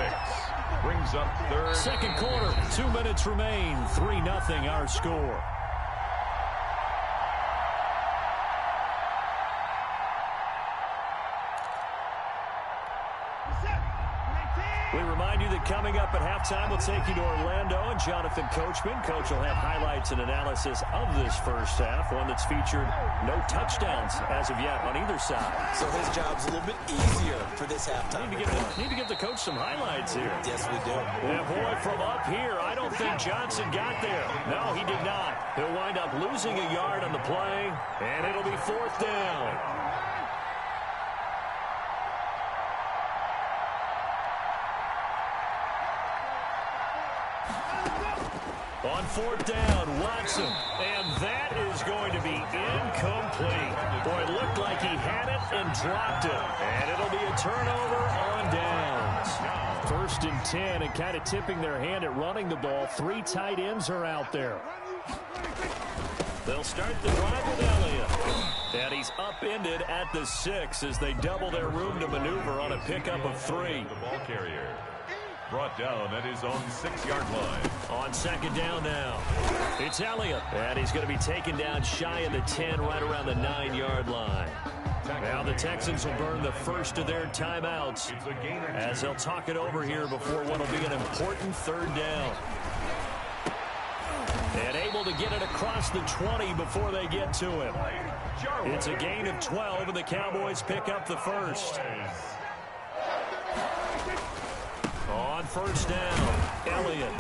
Speaker 3: Brings up 3rd.
Speaker 1: 2nd quarter, 2 minutes remain. 3-0 our score. We remind you that coming up at halftime, we'll take you to Orlando and Jonathan Coachman. Coach will have highlights and analysis of this first half, one that's featured no touchdowns as of yet on either side.
Speaker 2: So his job's a little bit easier for this halftime.
Speaker 1: Need to give the coach some highlights here.
Speaker 2: Yes, we do.
Speaker 1: Yeah, boy, from up here, I don't think Johnson got there. No, he did not. He'll wind up losing a yard on the play, and it'll be 4th down. On 4th down, Watson. And that is going to be incomplete. Boy, it looked like he had it and dropped it. And it'll be a turnover on downs. 1st and 10, and kind of tipping their hand at running the ball. 3 tight ends are out there. They'll start the drive with Elliott. And he's upended at the 6 as they double their room to maneuver on a pickup of 3.
Speaker 3: The ball carrier. Brought down at his own 6-yard line.
Speaker 1: On 2nd down now. It's Elliott. And he's going to be taken down shy of the 10, right around the 9-yard line. Now the Texans will burn the first of their timeouts as they'll talk it over here before what will be an important 3rd down. And able to get it across the 20 before they get to him. It's a gain of 12, and the Cowboys pick up the first. On 1st down, Elliott.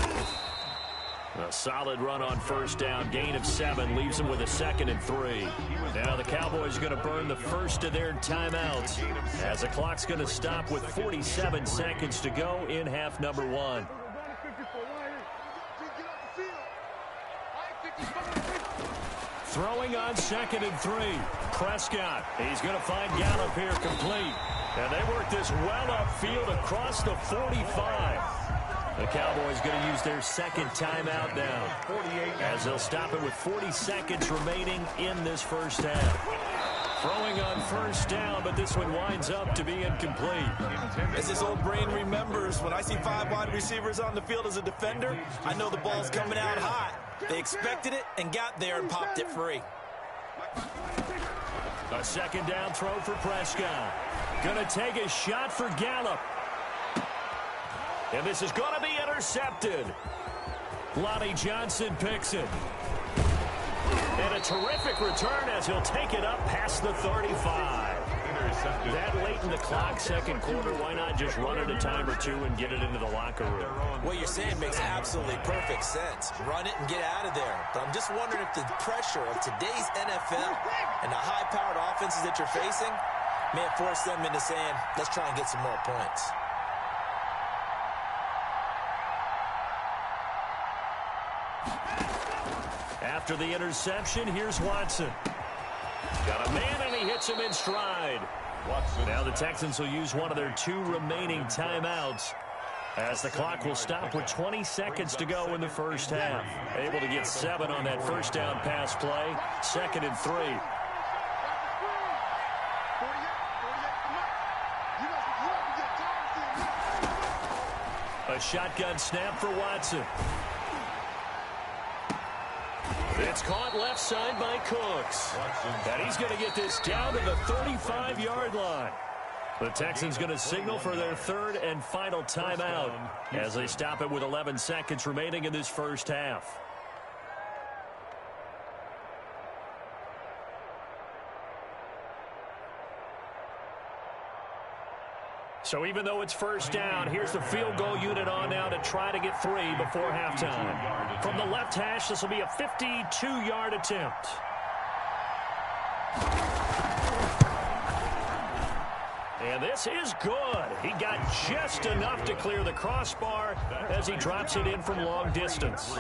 Speaker 1: A solid run on 1st down, gain of 7, leaves them with a 2nd and 3. Now the Cowboys are going to burn the first of their timeouts as the clock's going to stop with 47 seconds to go in half number 1. Throwing on 2nd and 3. Prescott. He's going to find Gallup here complete. And they work this well upfield across the 45. The Cowboys going to use their 2nd timeout now as they'll stop it with 40 seconds remaining in this first half. Throwing on 1st down, but this one winds up to be incomplete.
Speaker 2: As his old brain remembers, when I see 5 wide receivers on the field as a defender, I know the ball's coming out hot. They expected it and got there and popped it free.
Speaker 1: A 2nd down throw for Prescott. Going to take a shot for Gallup. And this is going to be intercepted. Lonnie Johnson picks it. And a terrific return as he'll take it up past the 35. That late in the clock, second quarter, why not just run it a time or two and get it into the locker room?
Speaker 2: What you're saying makes absolutely perfect sense. Run it and get out of there. But I'm just wondering if the pressure of today's NFL and the high-powered offenses that you're facing may have forced them into saying, let's try and get some more points.
Speaker 1: After the interception, here's Watson. Got a man, and he hits him in stride. Now the Texans will use one of their 2 remaining timeouts as the clock will stop with 20 seconds to go in the first half. Able to get 7 on that first down pass play. 2nd and 3. A shotgun snap for Watson. It's caught left side by Cooks. And he's going to get this down to the 35-yard line. The Texans going to signal for their 3rd and final timeout as they stop it with 11 seconds remaining in this first half. So even though it's first down, here's the field goal unit on now to try to get 3 before halftime. From the left hash, this will be a 52-yard attempt. And this is good. He got just enough to clear the crossbar as he drops it in from long distance.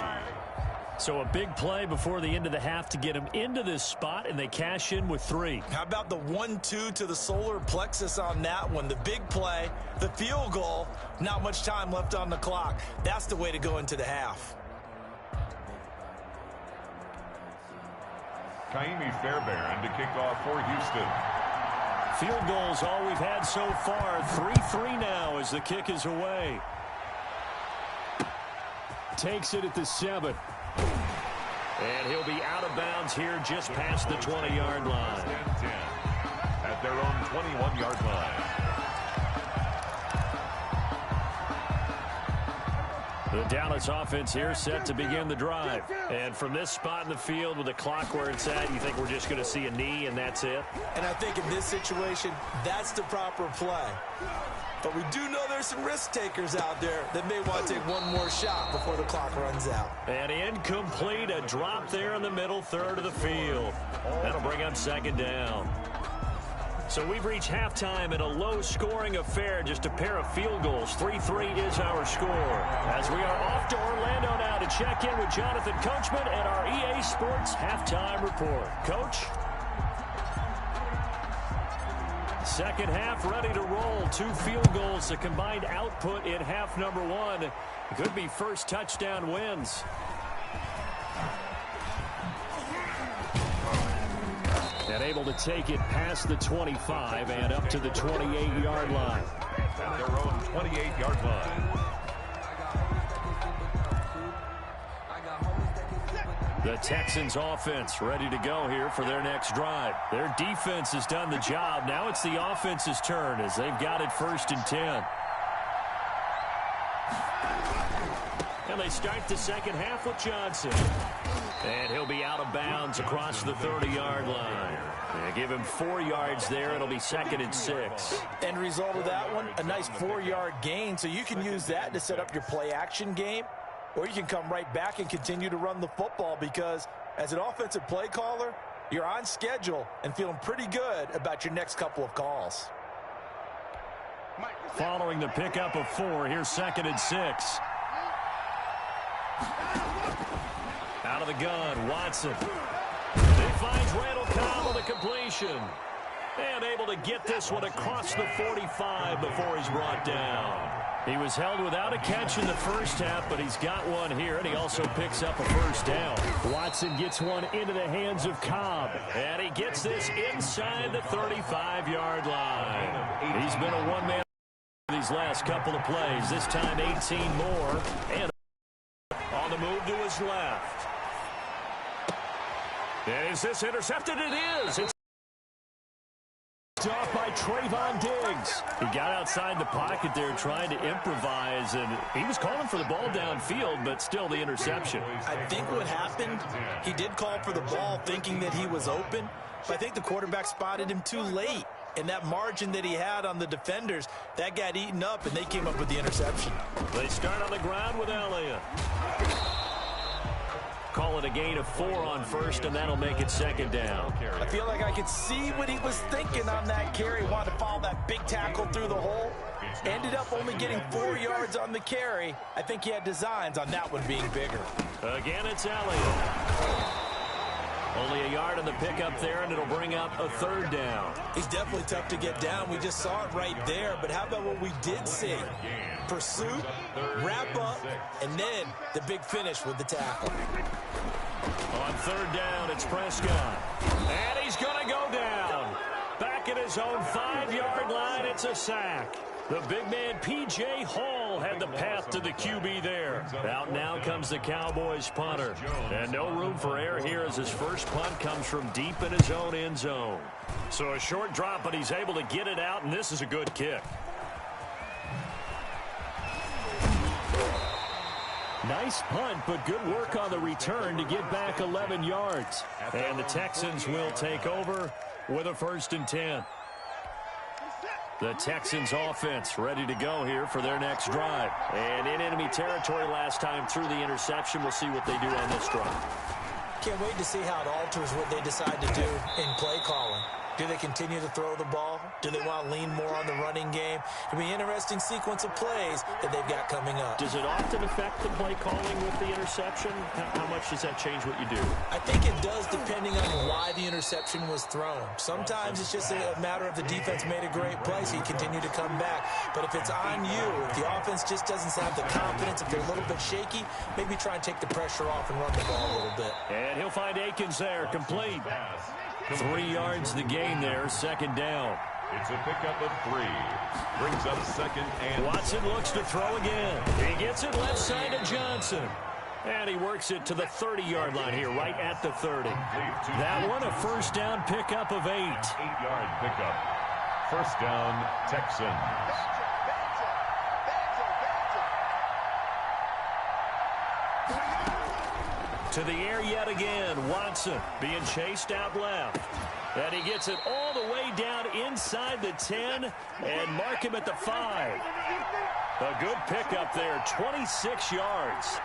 Speaker 1: So a big play before the end of the half to get him into this spot, and they cash in with 3.
Speaker 2: How about the 1-2 to the solar plexus on that one? The big play, the field goal, not much time left on the clock. That's the way to go into the half.
Speaker 3: Kaimi Fairbairn to kick off for Houston.
Speaker 1: Field goals all we've had so far. 3-3 now as the kick is away. Takes it at the 7. And he'll be out of bounds here just past the 20-yard line.
Speaker 3: 10 at their own 21-yard line.
Speaker 1: The Dallas offense here set to begin the drive. And from this spot in the field with the clock where it's at, you think we're just going to see a knee and that's it?
Speaker 2: And I think in this situation, that's the proper play. But we do know there's some risk takers out there that may want to take one more shot before the clock runs out.
Speaker 1: And incomplete, a drop there in the middle third of the field. That'll bring up 2nd down. So we've reached halftime in a low-scoring affair, just a pair of field goals. 3-3 is our score. As we are off to Orlando now to check in with Jonathan Coachman and our EA Sports Halftime Report. Coach? Second half ready to roll. 2 field goals, the combined output in half number 1. Could be first touchdown wins. And able to take it past the 25 and up to the 28-yard line.
Speaker 3: At their own 28-yard line.
Speaker 1: The Texans offense ready to go here for their next drive. Their defense has done the job. Now it's the offense's turn as they've got it 1st and 10. And they start the second half with Johnson. And he'll be out of bounds across the 30-yard line. They give him 4 yards there. It'll be 2nd and 6.
Speaker 2: End result of that one, a nice 4-yard gain. So you can use that to set up your play-action game. Or you can come right back and continue to run the football because as an offensive play caller, you're on schedule and feeling pretty good about your next couple of calls.
Speaker 1: Following the pickup of 4, here's 2nd and 6. Out of the gun, Watson. He finds Randall Cobb on the completion. And able to get this one across the 45 before he's brought down. He was held without a catch in the first half, but he's got one here, and he also picks up a first down. Watson gets one into the hands of Cobb, and he gets this inside the 35-yard line. He's been a one-man these last couple of plays, this time 18 more, and on the move to his left. And is this intercepted? It is. It's
Speaker 4: picked off by Trayvon Diggs.
Speaker 1: He got outside the pocket there trying to improvise, and he was calling for the ball downfield, but still the interception.
Speaker 2: I think what happened, he did call for the ball thinking that he was open, but I think the quarterback spotted him too late. And that margin that he had on the defenders, that got eaten up, and they came up with the interception.
Speaker 1: They start on the ground with Elliott. Call it a gain of 4 on first, and that'll make it second down.
Speaker 2: I feel like I could see what he was thinking on that carry. Wanted to follow that big tackle through the hole. Ended up only getting 4 yards on the carry. I think he had designs on that one being bigger.
Speaker 1: Again, it's Elliott. Only a yard on the pickup there, and it'll bring up a third down.
Speaker 2: He's definitely tough to get down. We just saw it right there. But how about what we did see? Pursuit, wrap up, and then the big finish with the tackle.
Speaker 1: On third down, it's Prescott. And he's going to go down. Back at his own 5-yard line, it's a sack. The big man, P.J. Hall, had the path to the QB there. Out now comes the Cowboys punter. And no room for error here as his first punt comes from deep in his own end zone. So a short drop, but he's able to get it out, and this is a good kick.
Speaker 4: Nice punt, but good work on the return to get back 11 yards.
Speaker 1: And the Texans will take over with a 1st and 10. The Texans offense ready to go here for their next drive. And in enemy territory last time through the interception. We'll see what they do on this drive.
Speaker 2: Can't wait to see how it alters what they decide to do in play calling. Do they continue to throw the ball? Do they want to lean more on the running game? It'll be an interesting sequence of plays that they've got coming up.
Speaker 1: Does it often affect the play calling with the interception? How much does that change what you do?
Speaker 2: I think it does depending on why the interception was thrown. Sometimes it's just a matter of the defense made a great play, so you continue to come back. But if it's on you, if the offense just doesn't have the confidence, if they're a little bit shaky, maybe try and take the pressure off and run the ball a little bit.
Speaker 1: And he'll find Akins there, complete. 3 yards the gain there, second down.
Speaker 3: It's a pickup of 3. Brings up second and...
Speaker 1: Watson looks to throw again. He gets it left side to Johnson. And he works it to the 30-yard line here, right at the 30. That one, a first down pickup of 8.
Speaker 3: 8-yard pickup. First down, Texans.
Speaker 1: To the air yet again. Watson being chased out left. And he gets it all the way down inside the 10 and mark him at the 5. A good pickup there, 26 yards.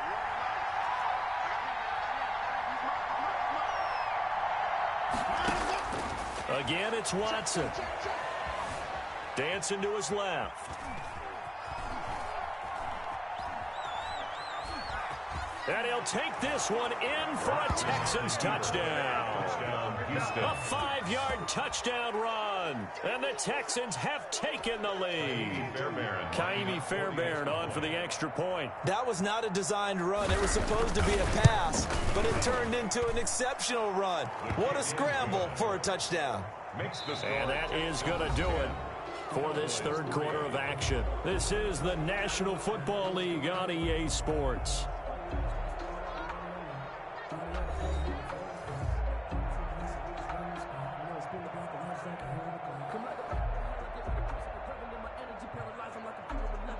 Speaker 1: Again, it's Watson. Dancing to his left. And he'll take this one in for a Texans touchdown. A 5-yard touchdown run. And the Texans have taken the lead. Kaimi Fairbairn on for the extra point.
Speaker 2: That was not a designed run. It was supposed to be a pass, but it turned into an exceptional run. What a scramble for a touchdown.
Speaker 1: And that is going to do it for this third quarter of action. This is the National Football League on EA Sports.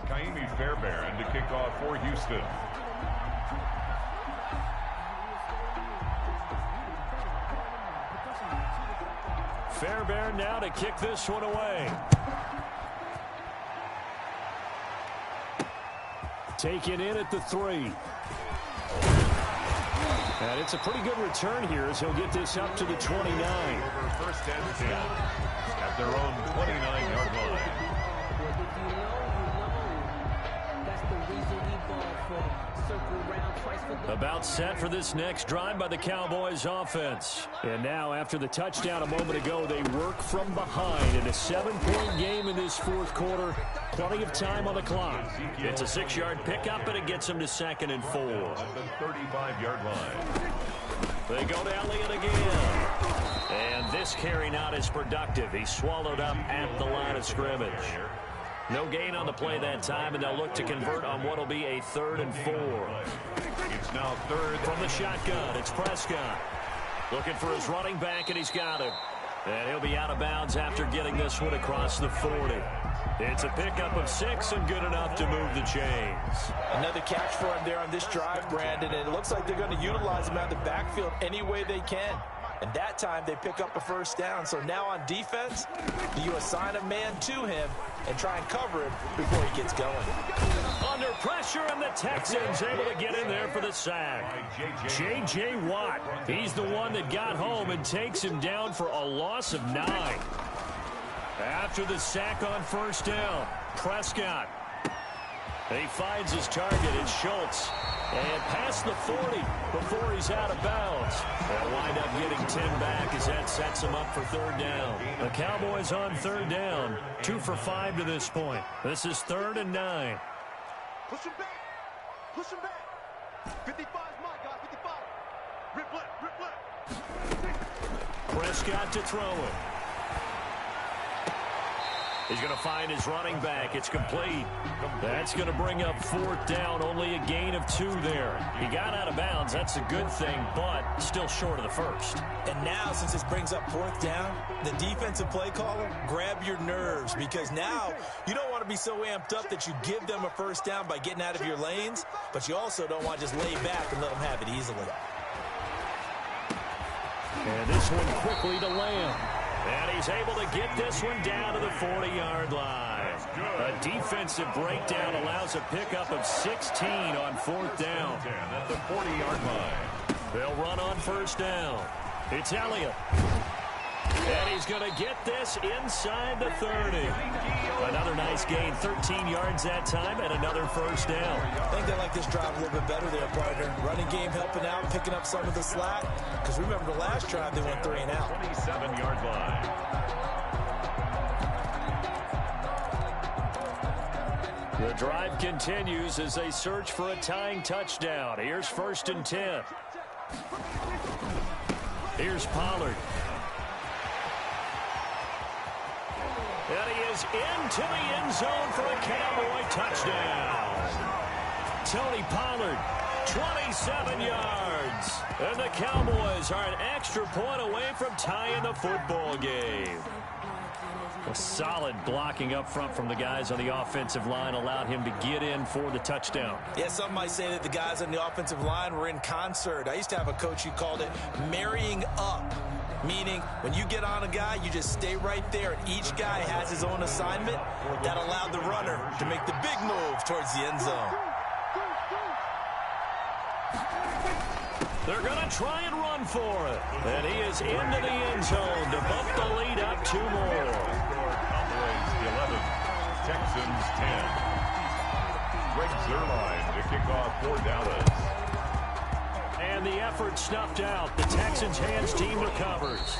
Speaker 3: Kaimi Fairbairn to kick off for Houston.
Speaker 1: Fairbairn now to kick this one away.
Speaker 4: Taken in at the 3. And it's a pretty good return here as he'll get this up to the 29.
Speaker 3: Over first and 10 at their own 29-yard line.
Speaker 1: About set for this next drive by the Cowboys offense.
Speaker 4: And now after the touchdown a moment ago, they work from behind in a 7-point game in this fourth quarter. Plenty of time on the clock.
Speaker 1: It's a 6-yard pickup, and it gets them to 2nd and 4.
Speaker 3: At the 35-yard line.
Speaker 1: They go to Elliott again. And this carry not as productive. He's swallowed up at the line of scrimmage. No gain on the play that time, and they'll look to convert on what will be a 3rd and 4.
Speaker 3: It's now 3rd
Speaker 1: from the shotgun. It's Prescott looking for his running back, and he's got him. And he'll be out of bounds after getting this one across the 40. It's a pickup of 6 and good enough to move the chains.
Speaker 2: Another catch for him there on this drive, Brandon, and it looks like they're going to utilize him out of the backfield any way they can. And that time they pick up a first down. So now on defense, do you assign a man to him and try and cover him before he gets going?
Speaker 1: Under pressure, and the Texans able to get in there for the sack. J.J. Watt, he's the one that got home and takes him down for a loss of 9. After the sack on first down, Prescott. He finds his target. It's Schultz. And past the 40 before he's out of bounds. They'll wind up getting 10 back as that sets him up for third down. The Cowboys on third down. 2 for 5 to this point. This is 3rd and 9.
Speaker 5: Push him back. Push him back. 55's my guy. 55. Rip left.
Speaker 1: Prescott to throw it. He's going to find his running back. It's complete. That's going to bring up 4th down. Only a gain of 2 there. He got out of bounds. That's a good thing, but still short of the first.
Speaker 2: And now, since this brings up 4th down, the defensive play caller, grab your nerves, because now you don't want to be so amped up that you give them a first down by getting out of your lanes, but you also don't want to just lay back and let them have it easily.
Speaker 1: And this one quickly to Lamb. And he's able to get this one down to the 40-yard line. A defensive breakdown allows a pickup of 16 on 4th down.
Speaker 3: At the 40-yard line.
Speaker 1: They'll run on first down. It's Elliott. And he's going to get this inside the 30. Another nice gain, 13 yards that time, and another first down.
Speaker 2: I think they like this drive a little bit better there, partner. Running game helping out, picking up some of the slack. Because remember the last drive, they went 3 and out.
Speaker 3: 27-yard line.
Speaker 1: The drive continues as they search for a tying touchdown. Here's 1st and 10. Here's Pollard. And he is into the end zone for a Cowboy touchdown. Tony Pollard, 27 yards. And the Cowboys are an extra point away from tying the football game. A solid blocking up front from the guys on the offensive line allowed him to get in for the touchdown.
Speaker 2: Yeah, some might say that the guys on the offensive line were in concert. I used to have a coach who called it marrying up, meaning when you get on a guy, you just stay right there, and each guy has his own assignment. That allowed the runner to make the big move towards the end zone.
Speaker 1: They're going to try and run for it. And he is into the end zone to bump the lead up 2 more.
Speaker 3: Cowboys 11, Texans 10. Greg Zuerlein to kick off for Dallas.
Speaker 1: And the effort snuffed out. The Texans' hands team recovers.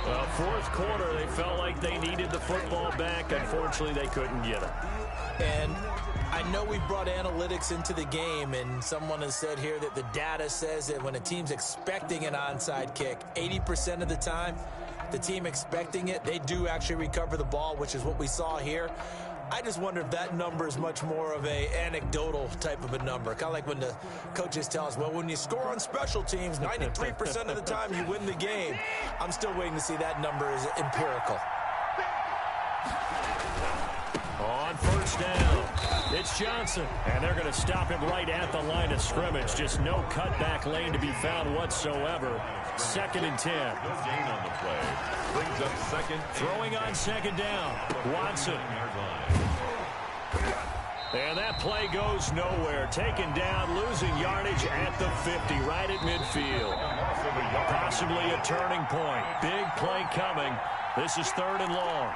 Speaker 1: 4th quarter, they felt like they needed the football back. Unfortunately, they couldn't get it.
Speaker 2: And I know we brought analytics into the game, and someone has said here that the data says that when a team's expecting an onside kick, 80% of the time, the team expecting it, they do actually recover the ball, which is what we saw here. I just wonder if that number is much more of a anecdotal type of a number. Kind of like when the coaches tell us, well, when you score on special teams, 93% of the time you win the game. I'm still waiting to see that number is empirical.
Speaker 1: On first down, it's Johnson. And they're going to stop him right at the line of scrimmage. Just no cutback lane to be found whatsoever. 2nd and 10.
Speaker 3: No gain on the play. Brings up 2nd.
Speaker 1: Throwing on 2nd down. Watson. And that play goes nowhere. Taken down, losing yardage at the 50, right at midfield. Possibly a turning point. Big play coming. This is 3rd and long.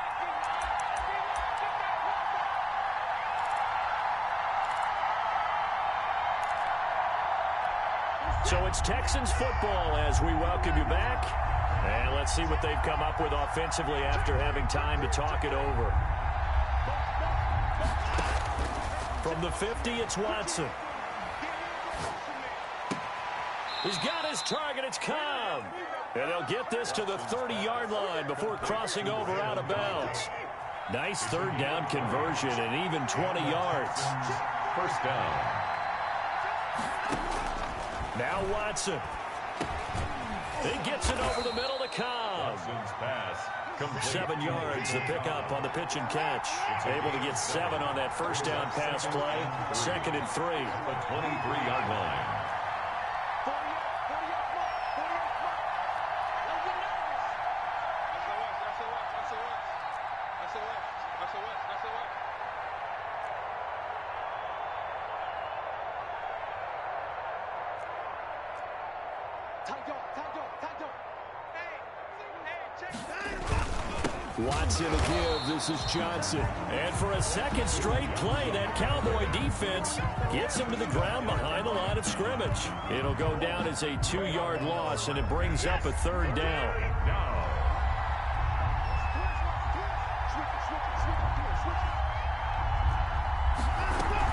Speaker 1: So it's Texans football as we welcome you back. And let's see what they've come up with offensively after having time to talk it over. From the 50, it's Watson. He's got his target. It's Cobb. And they'll get this to the 30-yard line before crossing over out of bounds. Nice 3rd down conversion and even 20 yards.
Speaker 3: First down.
Speaker 1: Now Watson.
Speaker 4: He gets it over the middle to Cobb.
Speaker 3: Pass.
Speaker 4: 7 yards, the pickup on the pitch and catch. Able to get 7 on that first down pass play. 2nd and 3.
Speaker 3: The 23-yard line.
Speaker 4: Watson to give. This is Johnson. And for a second straight play, that Cowboy defense gets him to the ground behind the line of scrimmage. It'll go down as a 2-yard loss, and it brings up a 3rd down.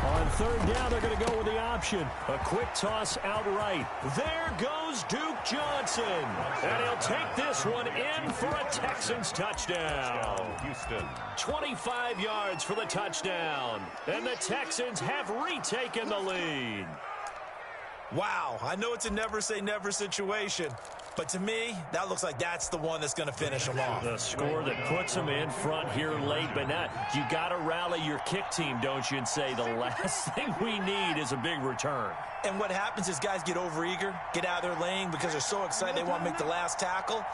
Speaker 4: On 3rd down, they're going to go with the option. A quick toss outright. There goes Duke Johnson. And he'll take this one in for a Texans touchdown.
Speaker 3: Houston.
Speaker 4: 25 yards for the touchdown. And the Texans have retaken the lead.
Speaker 2: Wow, I know it's a never-say-never situation, but to me, that looks like that's the one that's going to finish them off.
Speaker 4: The score that puts them in front here late, but not. You got to rally your kick team, don't you, and say the last thing we need is a big return.
Speaker 2: And what happens is guys get overeager, get out of their lane because they're so excited they want to make the last tackle.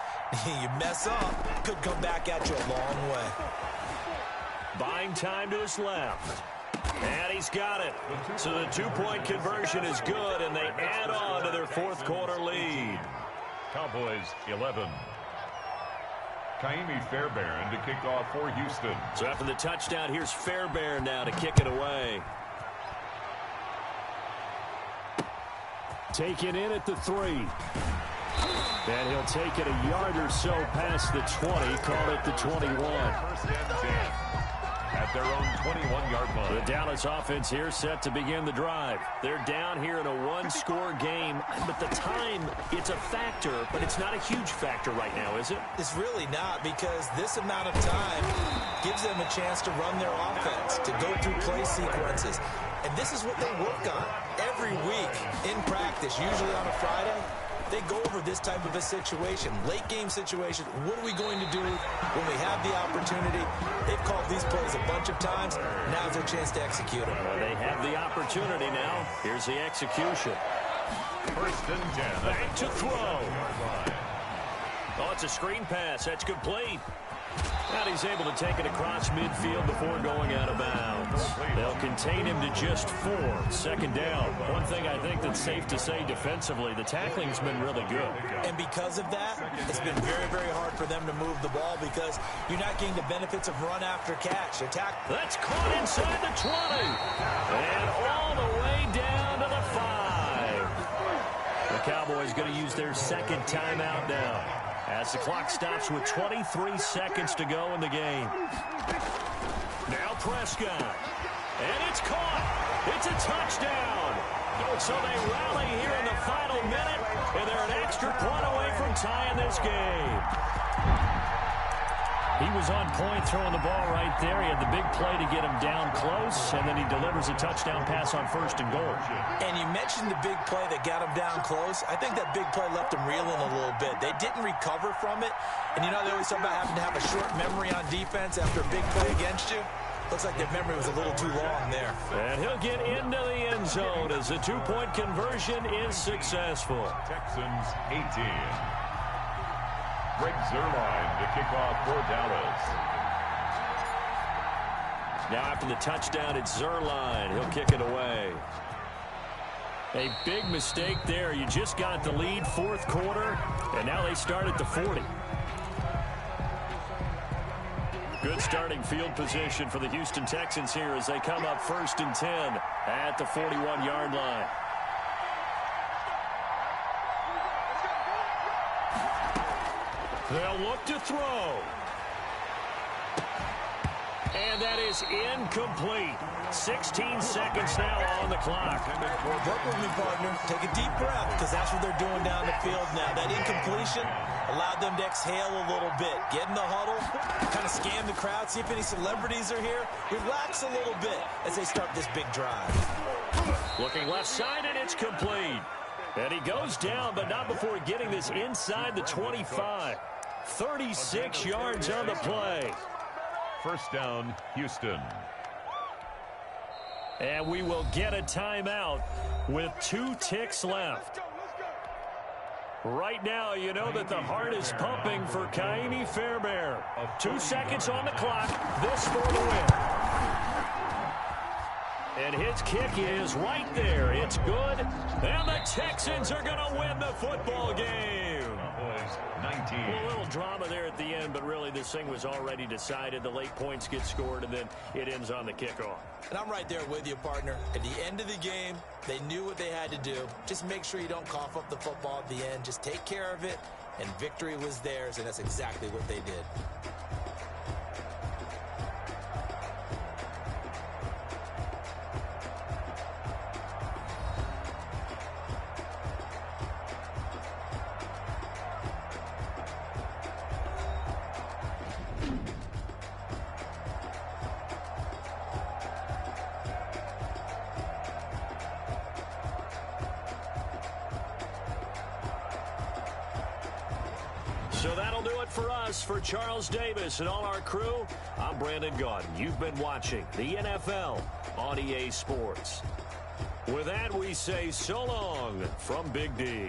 Speaker 2: You mess up, could come back at you a long way.
Speaker 4: Buying time to his left. And he's got it. So the 2-point conversion is good, and they add on to their 4th quarter lead.
Speaker 3: Cowboys 11. Kaimi Fairbairn to kick off for Houston.
Speaker 4: So after the touchdown, here's Fairbairn now to kick it away. Taken in at the 3. And he'll take it a yard or so past the 20. Call it the 21.
Speaker 3: 1st and 10. At their own 21-yard line.
Speaker 4: The Dallas offense here set to begin the drive. They're down here in a 1-score game, but the time, it's a factor, but it's not a huge factor right now, is it?
Speaker 2: It's really not, because this amount of time gives them a chance to run their offense, to go through play sequences. And this is what they work on every week in practice, usually on a Friday. They go over this type of a situation, late game situation. What are we going to do when we have the opportunity? They've called these plays a bunch of times. Now's their chance to execute them.
Speaker 4: Well, they have the opportunity now. Here's the execution.
Speaker 3: 1st and 10.
Speaker 4: Back to throw. Oh, it's a screen pass. That's complete. And he's able to take it across midfield before going out of bounds. They'll contain him to just 4. 2nd down. One thing I think that's safe to say defensively, the tackling's been really good.
Speaker 2: And because of that, it's been very, very hard for them to move the ball because you're not getting the benefits of run after catch.
Speaker 4: That's caught inside the 20. And all the way down to the 5. The Cowboys going to use their 2nd timeout now, as the clock stops with 23 seconds to go in the game. Now Prescott. And it's caught. It's a touchdown. So they rally here in the final minute, and they're an extra point away from tying this game. He was on point throwing the ball right there. He had the big play to get him down close, and then he delivers a touchdown pass on 1st and goal.
Speaker 2: And you mentioned the big play that got him down close. I think that big play left him reeling a little bit. They didn't recover from it. And you know, they always talk about having to have a short memory on defense after a big play against you. Looks like their memory was a little too long there.
Speaker 4: And he'll get into the end zone as the 2-point conversion is successful.
Speaker 3: Texans 18. Greg Zuerlein to kick off for Dallas.
Speaker 4: Now after the touchdown, it's Zuerlein. He'll kick it away. A big mistake there. You just got the lead 4th quarter, and now they start at the 40. Good starting field position for the Houston Texans here as they come up 1st and 10 at the 41-yard line. They'll look to throw. And that is incomplete. 16 seconds now on the clock.
Speaker 2: Work with me, partner. Take a deep breath, because that's what they're doing down the field now. That incompletion allowed them to exhale a little bit. Get in the huddle, kind of scan the crowd, see if any celebrities are here. Relax a little bit as they start this big drive.
Speaker 4: Looking left side, and it's complete.
Speaker 1: And he goes down, but not before getting this inside the 25. 36 yards on the play.
Speaker 3: First down, Houston.
Speaker 1: And we will get a timeout with 2 ticks left. Right now, you know that the heart is pumping for Kaimi Fairbairn. 2 seconds on the clock. This for the win. And his kick is right there. It's good. And the Texans are going to win the football game.
Speaker 3: 19.
Speaker 1: A little drama there at the end, but really this thing was already decided. The late points get scored, and then it ends on the kickoff.
Speaker 2: And I'm right there with you, partner. At the end of the game, they knew what they had to do. Just make sure you don't cough up the football at the end. Just take care of it, and victory was theirs, and that's exactly what they did.
Speaker 1: So that'll do it for us. For Charles Davis and all our crew, I'm Brandon Gaudin. You've been watching the NFL on EA Sports. With that, we say so long from Big D.